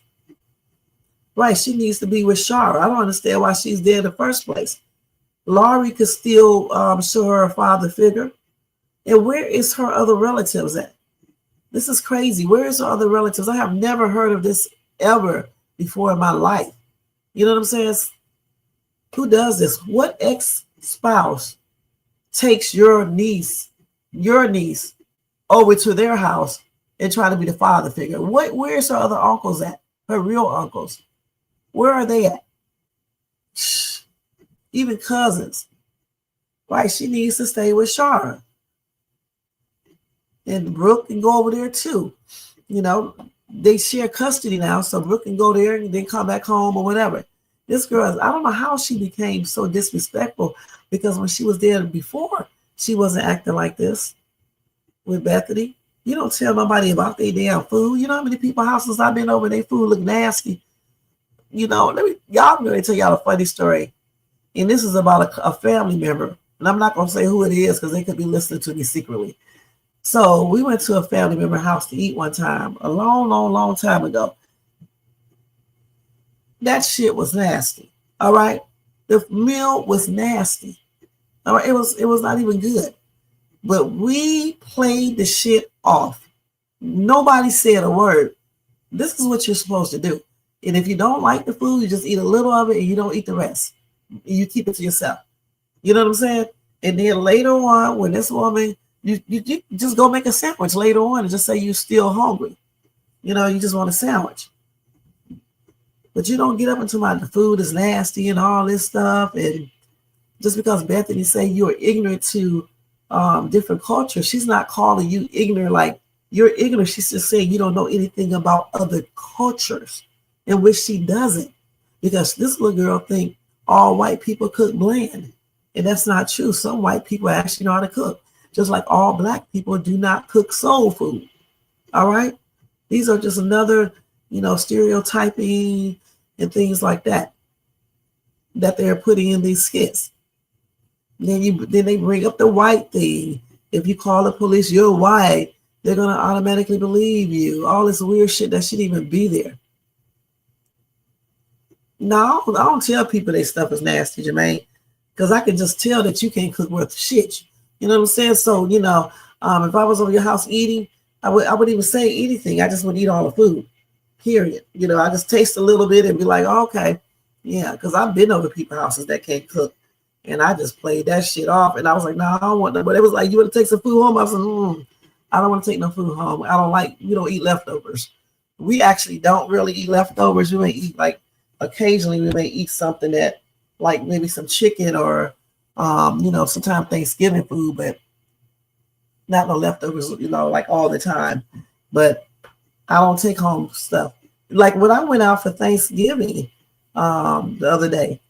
Right, she needs to be with Shara. I don't understand why she's there in the first place. Laurie could still show her a father figure. And where is her other relatives at? This is crazy. Where is her other relatives? I have never heard of this ever before in my life. You know what I'm saying? Who does this? What ex-spouse takes your niece your niece over to their house and try to be the father figure. Where's her other uncles at? Her real uncles. Where are they at? Even cousins. Right? She needs to stay with Shara. And Brooke can go over there too. You know, they share custody now, so Brooke can go there and then come back home or whatever. This girl, I don't know how she became so disrespectful, because when she was there before, she wasn't acting like this with Bethany. You don't tell nobody about their damn food. You know how many people's houses I've been over, their food look nasty. You know, I'm going to tell y'all a funny story. And this is about a family member. And I'm not going to say who it is because they could be listening to me secretly. So we went to a family member house to eat one time, a long time ago. That shit was nasty. All right. The meal was nasty. All right. It was not even good. But we played the shit off. Nobody said a word. This is what you're supposed to do. And if you don't like the food, you just eat a little of it and you don't eat the rest. You keep it to yourself. You know what I'm saying? And then later on, when this woman, you just go make a sandwich later on and just say you're still hungry. You know, you just want a sandwich. But you don't get up until the food is nasty and all this stuff. And just because Bethany say you're ignorant to different cultures, she's not calling you ignorant like you're ignorant. She's just saying you don't know anything about other cultures, in which she doesn't. Because this little girl think all white people cook bland. And that's not true. Some white people actually know how to cook. Just like all black people do not cook soul food. All right? These are just another, stereotyping and things like that they're putting in these skits. Then they bring up the white thing. If you call the police, you're white, they're going to automatically believe you. All this weird shit that shouldn't even be there. No, I don't tell people their stuff is nasty, Jermaine, because I can just tell that you can't cook worth shit. You know what I'm saying? So, if I was over your house eating, I wouldn't even say anything. I just would eat all the food, period. I just taste a little bit and be like, oh, okay. Yeah, because I've been over people's houses that can't cook. And I just played that shit off. And I was like, no, I don't want that. But it was like, you want to take some food home? I said, I don't want to take no food home. We don't eat leftovers. We actually don't really eat leftovers. We may eat occasionally we may eat something that like maybe some chicken or, sometimes Thanksgiving food, but not no leftovers, like all the time. But I don't take home stuff. Like when I went out for Thanksgiving the other day,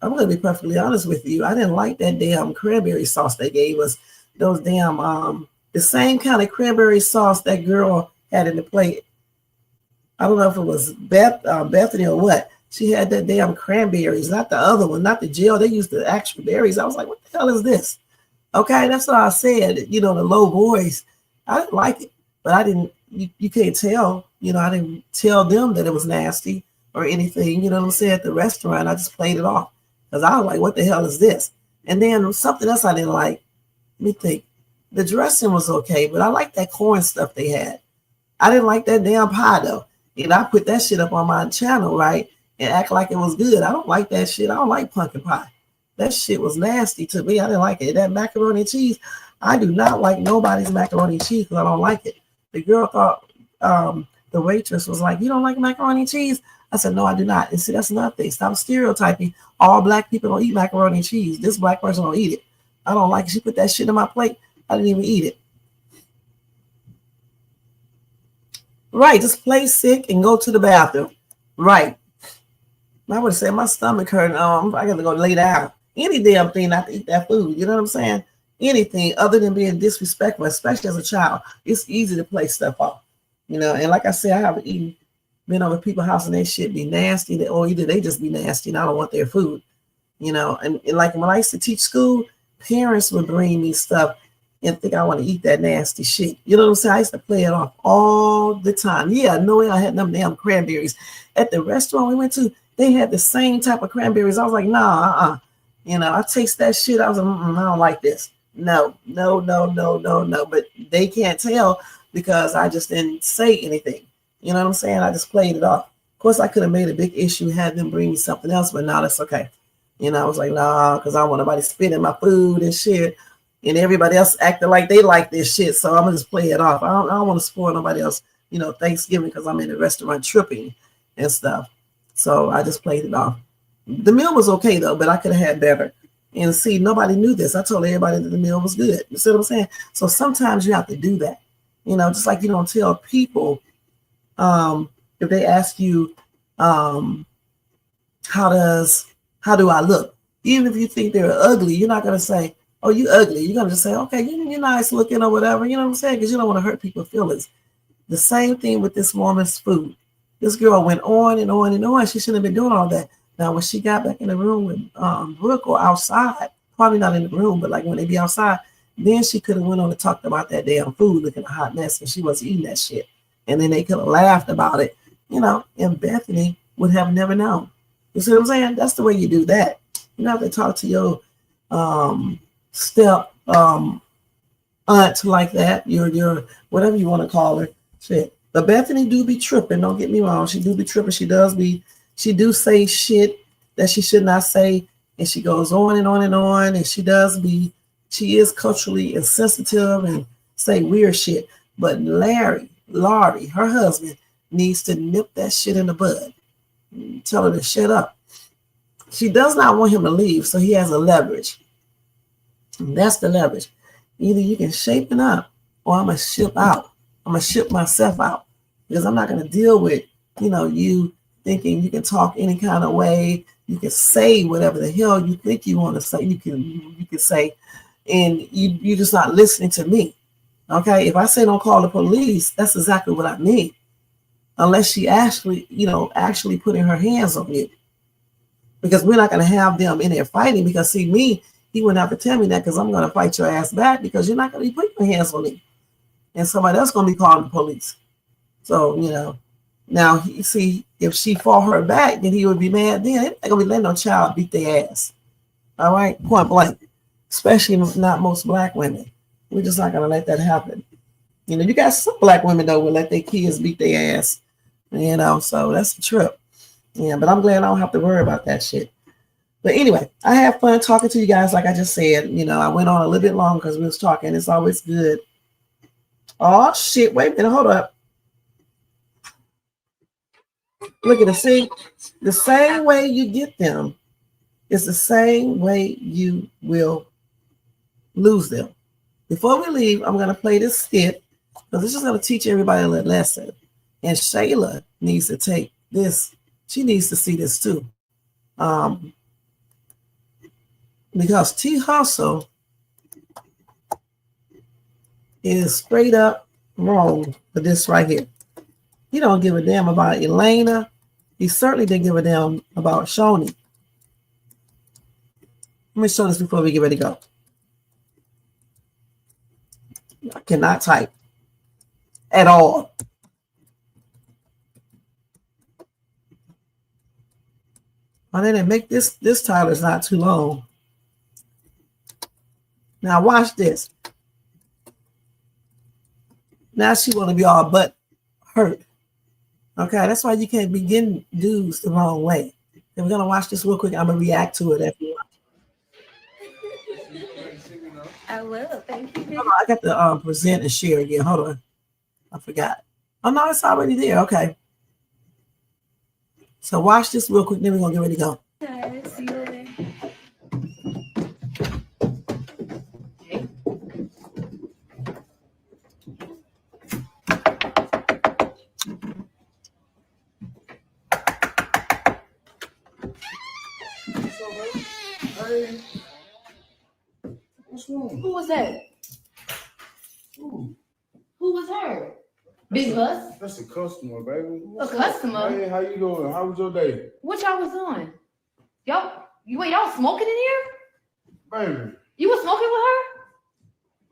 I'm going to be perfectly honest with you. I didn't like that damn cranberry sauce they gave us. Those damn, the same kind of cranberry sauce that girl had in the plate. I don't know if it was Bethany or what. She had that damn cranberries, not the other one, not the gel. They used the actual berries. I was like, what the hell is this? Okay, that's what I said, the low voice. I didn't like it, but I didn't, you can't tell, I didn't tell them that it was nasty or anything, you know what I'm saying, at the restaurant. I just played it off because I was like, what the hell is this? And then something else I didn't like, let me think. The dressing was okay, but I liked that corn stuff they had. I didn't like that damn pie though. And I put that shit up on my channel, right? And act like it was good. I don't like that shit. I don't like pumpkin pie. That shit was nasty to me. I didn't like it. That macaroni and cheese, I do not like nobody's macaroni and cheese because I don't like it. The girl thought, the waitress was like, you don't like macaroni and cheese? I said, no, I do not. And see, that's another thing. Stop stereotyping. All black people don't eat macaroni and cheese. This black person don't eat it. I don't like it. She put that shit in my plate. I didn't even eat it. Right, just play sick and go to the bathroom. Right. I would have said my stomach hurt. I got to go lay down. Any damn thing not to eat that food. You know what I'm saying? Anything other than being disrespectful, especially as a child. It's easy to play stuff off. And like I said, I haven't been over people's house and they shit be nasty, or either they just be nasty and I don't want their food. And like when I used to teach school, parents would bring me stuff and think I want to eat that nasty shit. You know what I'm saying? I used to play it off all the time. Yeah, knowing I had them damn cranberries. At the restaurant we went to, they had the same type of cranberries. I was like, nah, I taste that shit. I was like, I don't like this. No. But they can't tell because I just didn't say anything. You know what I'm saying? I just played it off. Of course, I could have made a big issue, had them bring me something else, but no, that's okay. I was like, nah, because I don't want nobody spitting my food and shit. and everybody else acting like they like this shit. So I'm gonna just play it off. I don't want to spoil nobody else, Thanksgiving, because I'm in the restaurant tripping and stuff. So I just played it off. The meal was okay though, but I could have had better. And see, nobody knew this. I told everybody that the meal was good. You see what I'm saying? So sometimes you have to do that. Just like you don't tell people if they ask you, how do I look? Even if you think they're ugly, you're not gonna say, oh, you ugly. You're gonna just say, okay, you're nice looking or whatever. You know what I'm saying? Because you don't want to hurt people's feelings. The same thing with this woman's food. This girl went on and on and on. She shouldn't have been doing all that. Now, when she got back in the room with Brooke or outside, probably not in the room, but like when they be outside, then she could have went on and talked about that damn food looking a hot mess and she wasn't eating that shit. And then they could have laughed about it, and Bethany would have never known. You see what I'm saying? That's the way you do that. You have to talk to your step aunt like that, your whatever you want to call her. Shit. But Bethany do be tripping, don't get me wrong. She do be tripping. She do say shit that she should not say, and she goes on and on and on, and she is culturally insensitive and say weird shit. But Larry, her husband, needs to nip that shit in the bud. Tell her to shut up. She does not want him to leave, so he has a leverage. And that's the leverage. Either you can shape it up, or I'm going to ship out. I'm going to ship myself out. Because I'm not going to deal with, you thinking you can talk any kind of way. You can say whatever the hell you think you want to say. You can say, and you're just not listening to me. Okay? If I say don't call the police, that's exactly what I mean. Unless she actually putting her hands on you. Because we're not going to have them in there fighting. Because see, he wouldn't have to tell me that because I'm going to fight your ass back because you're not going to be putting your hands on me. And somebody else going to be calling the police. So, now, see, if she fought her back, then he would be mad then. They're not going to be letting no child beat their ass. All right? Point blank. Especially not most black women. We're just not going to let that happen. You got some black women, though, will let their kids beat their ass. So that's the trip. Yeah, but I'm glad I don't have to worry about that shit. But anyway, I have fun talking to you guys, like I just said. I went on a little bit long because we was talking. It's always good. Oh, shit. Wait a minute. Hold up. Look at it. The same way you get them is the same way you will lose them. Before we leave, I'm going to play this skit because this is going to teach everybody a little lesson. And Shayla needs to take this. She needs to see this too. Because T Hustle is straight up wrong for this right here. He don't give a damn about Elena. He certainly didn't give a damn about Shoni. Let me show this before we get ready to go. I cannot type at all. I didn't make this title is not too long. Now watch this. Now she want to be all but hurt. Okay, that's why you can't be getting dudes the wrong way. And we're gonna watch this real quick. I'm gonna react to it after you watch. I will. Thank you. Hold on, I got to present and share again. Hold on, I forgot. Oh no, it's already there. Okay. So watch this real quick. Then we're gonna get ready to go. Okay, see you later. Hey, what's wrong? Who was that? Ooh, Who was her? Big Bus? that's a customer, baby. A customer? Hey, how you doing? How was your day? What y'all was doing? Y'all smoking in here? Baby, You was smoking with her?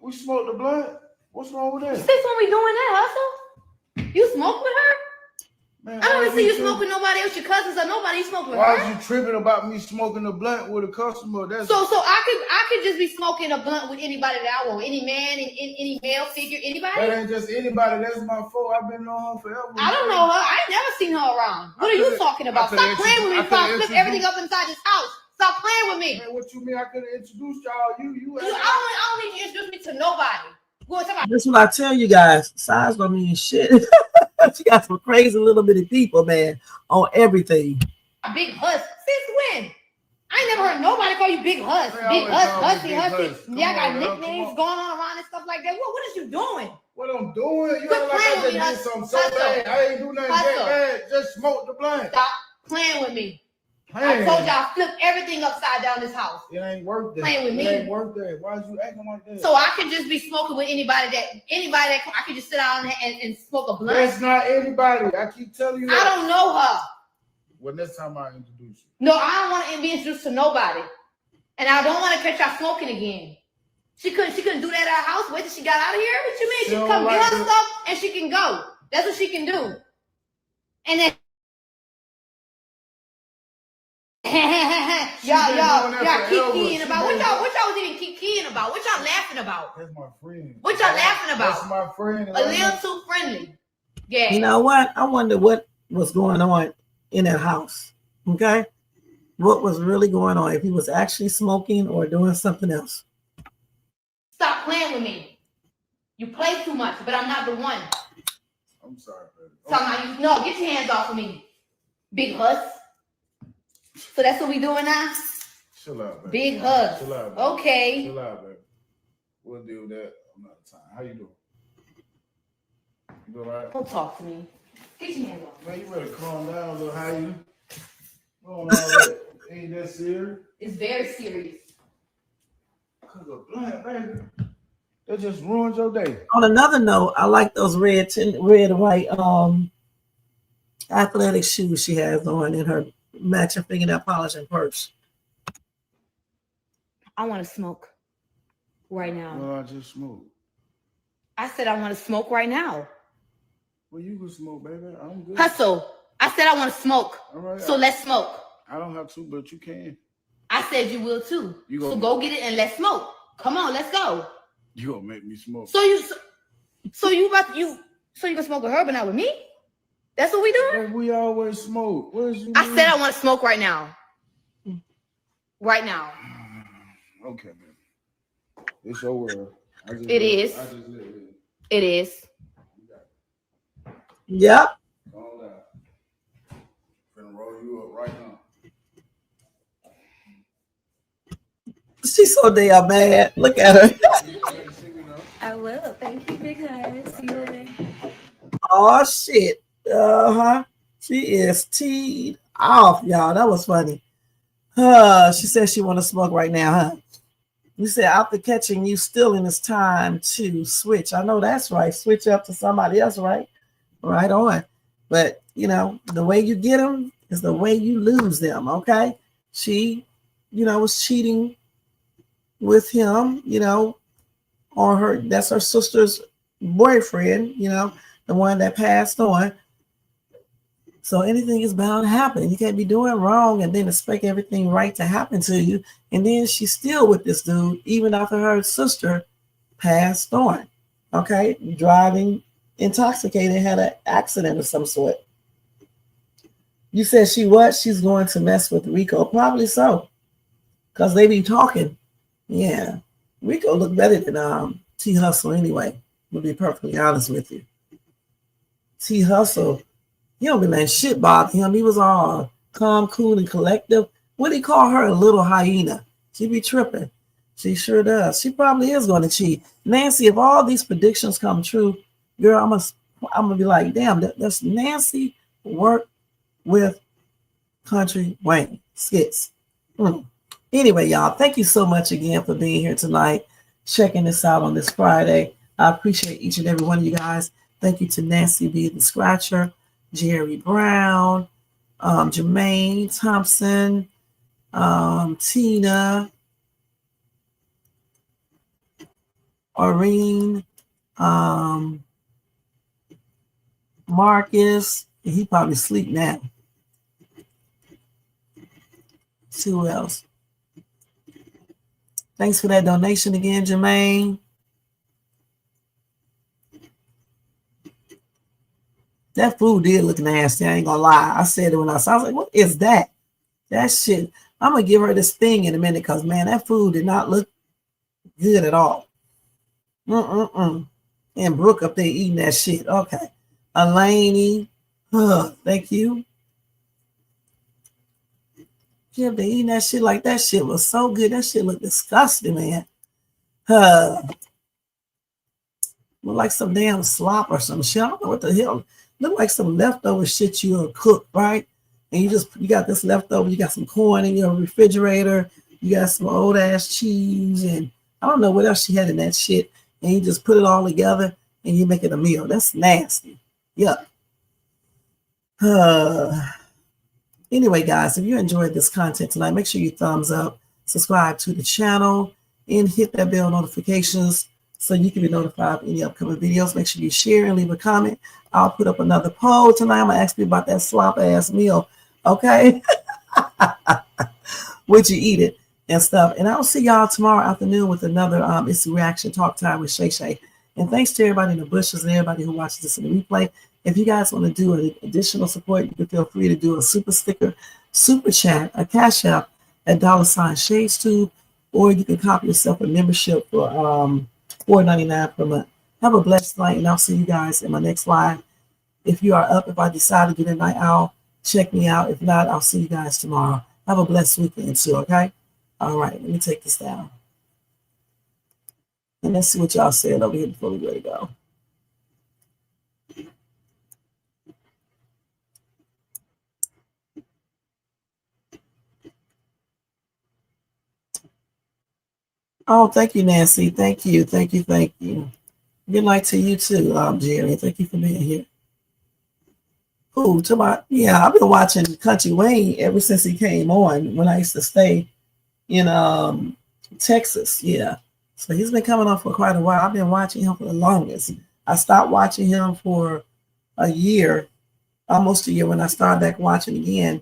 we smoked the blunt. What's wrong with that? Since when we doing that, Hustle? You smoke with her? Man, I don't why even see you tripping? smoking with nobody else, your cousins or nobody. You smoke with Why her? is you tripping about me smoking the blunt with a customer? That's So I could just be smoking a blunt with anybody that I want, any man, any male figure, anybody. that ain't just anybody. That's my fault. I've been knowing her forever. I don't know her. I ain't never seen her around. What are you talking about? Stop playing with me before I flip everything up inside this house. Stop playing with me. Man, what you mean? I could have introduced y'all. I don't need you to introduce me to nobody. That's what I tell you guys. Size don't mean shit. She got some crazy little bitty people, man, on everything. Big Huss. Since when? I ain't never heard nobody call you Big Huss. Big Huss, Hussy. Y'all got nicknames going on around and stuff like that. What is you doing? What I'm doing? You act like I just did something so bad. I ain't do nothing that bad. Just smoke the blunt. Stop playing with me. I told y'all flip everything upside down this house. It ain't worth that. Playing with me. It ain't worth that. Why is you acting like that? So I can just be smoking with anybody that I can just sit down and smoke a blunt. That's not anybody. I keep telling you that. I don't know her. Well, next time I introduce you. No, I don't want to be introduced to nobody. And I don't want to catch y'all smoking again. She couldn't do that at her house. Wait till she got out of here. What you mean? She come get her stuff and she can go. That's what she can do. And then y'all kikiing about what y'all was even kikiing about? What y'all laughing about? That's my friend. What y'all laughing about? That's my friend. A little too friendly. Yeah. You know what? I wonder what was going on in that house. Okay, what was really going on? If he was actually smoking or doing something else. Stop playing with me. You play too much, but I'm not the one. I'm sorry, baby. No, get your hands off of me, Big Huss. So that's what we doing now? Chill out, baby. Big Huss. Chill out, baby. Okay. Chill out, baby. We'll deal with that another time. How you doing? You all right? Don't talk to me. Get your hands off. Man, you better calm down, little. How you? All that. Ain't that serious? It's very serious. Cause of blunt, baby. That just ruins your day. On another note, I like those red and white athletic shoes she has on in her matching fingernail polish and purse. I want to smoke right now. Well, I just smoked. I said I want to smoke right now. Well, you can smoke, baby. I'm good. Hustle. I said I want to smoke. All right. So let's smoke. I don't have to, but you can. I said you will too. So go get it and let's smoke. Come on, let's go. You gonna make me smoke? So you gonna smoke with her, but not with me? That's what we doing? Hey, we always smoke. I said I want to smoke right now. Right now. Okay, man. It's your world. It is. It is. Yep. Calm down. I'm gonna roll you up right now. She's so damn mad. Look at her. I will. Thank you, Big Huss. See you later. Oh shit. She is teed off, y'all. That was funny. She said she want to smoke right now, huh? You said after catching you stealing, it's time to switch. I know that's right. Switch up to somebody else, right? Right on. But you know, the way you get them is the way you lose them. Okay. She, was cheating with him, or that's her sister's boyfriend, the one that passed on. So anything is bound to happen. You can't be doing wrong and then expect everything right to happen to you. And then she's still with this dude, even after her sister passed on. Okay, driving intoxicated, had an accident of some sort. You said she's going to mess with Rico. Probably so, because they be talking. Yeah, Rico look better than T Hustle anyway. To be perfectly honest with you, T Hustle, he don't be letting shit bother him. He was all calm, cool, and collective. What do he call her? A little hyena. She be tripping. She sure does. She probably is going to cheat. Nancy, if all these predictions come true, girl, I'm gonna be like, damn, that's Nancy work with Kountry Wayne Skits. Anyway, y'all, thank you so much again for being here tonight, checking this out on this Friday. I appreciate each and every one of you guys. Thank you to Nancy B. the Scratcher, Jerry Brown, Jermaine Thompson, Tina, Irene, Marcus. He probably sleep now. Who else? Thanks for that donation again, Jermaine. That food did look nasty. I ain't gonna lie. I said it when I saw it. I was like, what is that? That shit I'm gonna give her this thing in a minute because man, that food did not look good at all. And Brooke up there eating that shit. Okay. Elaney. Thank you. Yeah, they eating that shit like that shit was so good. That shit looked disgusting, man. Look like some damn slop or some shit. I don't know what the hell. Look like some leftover shit you cooked, right? And you got this leftover. You got some corn in your refrigerator. You got some old ass cheese, and I don't know what else she had in that shit. And you just put it all together and you make it a meal. That's nasty. Yuck. Anyway, guys, if you enjoyed this content tonight, make sure you thumbs up, subscribe to the channel, and hit that bell notifications so you can be notified of any upcoming videos. Make sure you share and leave a comment. I'll put up another poll tonight. I'm going to ask you about that slop ass meal. Okay? Would you eat it and stuff? And I'll see y'all tomorrow afternoon with another It's the Reaction Talk Time with Shay Shay. And thanks to everybody in the bushes and everybody who watches this in the replay. If you guys want to do an additional support, you can feel free to do a super sticker, super chat, a cash app at $ShadesTube, or you can copy yourself a membership for $4.99 per month. Have a blessed night, and I'll see you guys in my next live. If you are up, if I decide to get a night owl, check me out. If not, I'll see you guys tomorrow. Have a blessed weekend too, okay? All right, let me take this down. And let's see what y'all said over here before we go to go. Oh, thank you, Nancy. Thank you. Thank you. Thank you. Good night to you too, Jerry. Thank you for being here. Ooh, yeah, I've been watching Kountry Wayne ever since he came on when I used to stay in Texas. Yeah. So he's been coming on for quite a while. I've been watching him for the longest. I stopped watching him for a year, almost a year, when I started back watching again.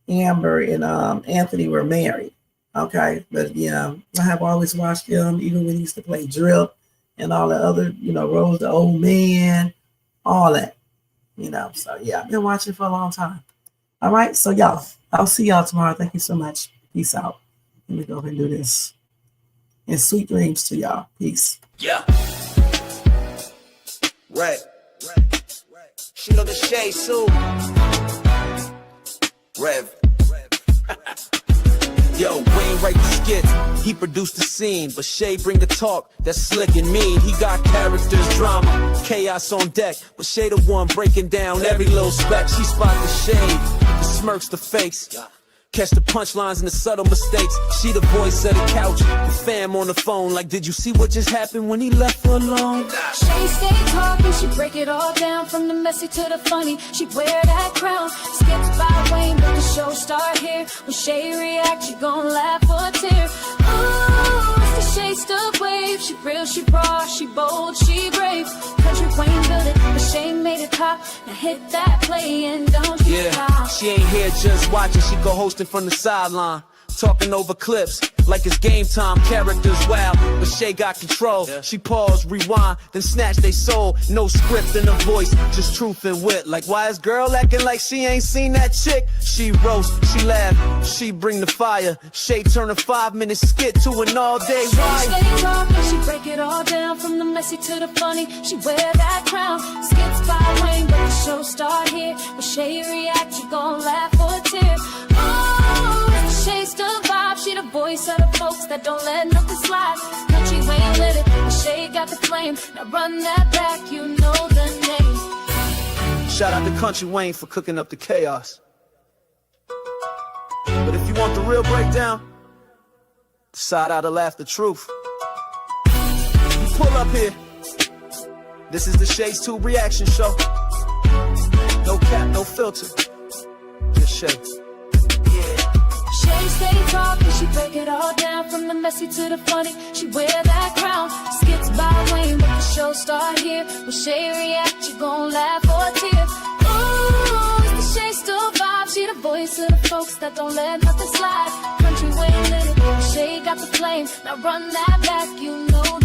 Amber and Anthony were married. Okay, but yeah, I have always watched him, even when he used to play Drip and all the other, Rose the Old Man, all that, So yeah, I've been watching for a long time. All right, so y'all, I'll see y'all tomorrow. Thank you so much. Peace out. Let me go ahead and do this. And sweet dreams to y'all. Peace. Yeah. Right. She know the shade soon. Rev. Yo, Wayne write the skits, he produced the scene, but Shay bring the talk that's slick and mean. He got characters, drama, chaos on deck, but Shay the one breaking down every little speck. She spot the shade, the smirks, the fakes, catch the punchlines and the subtle mistakes. She the voice of the couch, the fam on the phone, like, did you see what just happened when he left her alone? She stay talking, she break it all down, from the messy to the funny. She wear that crown, skits by Wayne, but the show start here. When Shay react, she gon' laugh or tear. Ooh, it's the Shay stuff wave. She real, she raw, she bold, she brave. Kountry Wayne built it, but Shay made it pop. Now hit that play and don't you stop. She ain't here just watching, she go hosting from the sideline, talking over clips like it's game time. Characters wild, but Shay got control. She pause, rewind, then snatch they soul. No script in her voice, just truth and wit. Like, why is girl acting like she ain't seen that chick? She roast, she laugh, she bring the fire. Shay turn a 5-minute skit to an all-day ride. She stay talking, she break it all down, from the messy to the funny. She wear that crown, skits by Wayne, but the show start here. When Shay react, you gon' laugh or tear. Oh, Shay's the vibe, she the voice of the folks that don't let nothing slide. Kountry Wayne lit it, but Shay got the flame. Now run that back, you know the name. Shout out to Kountry Wayne for cooking up the chaos. But if you want the real breakdown, decide how to laugh the truth. You pull up here. This is the Shay's Tube reaction show. No cap, no filter. Just Shay. Shay stay talking, she break it all down, from the messy to the funny. She wear that crown, skits by Wayne, but the show start here. When Shay react, you gon' laugh or tear. Ooh, it's the Shay still vibe, she the voice of the folks that don't let nothing slide. Kountry Wayne lit it, Shay got the flame. Now run that back, you know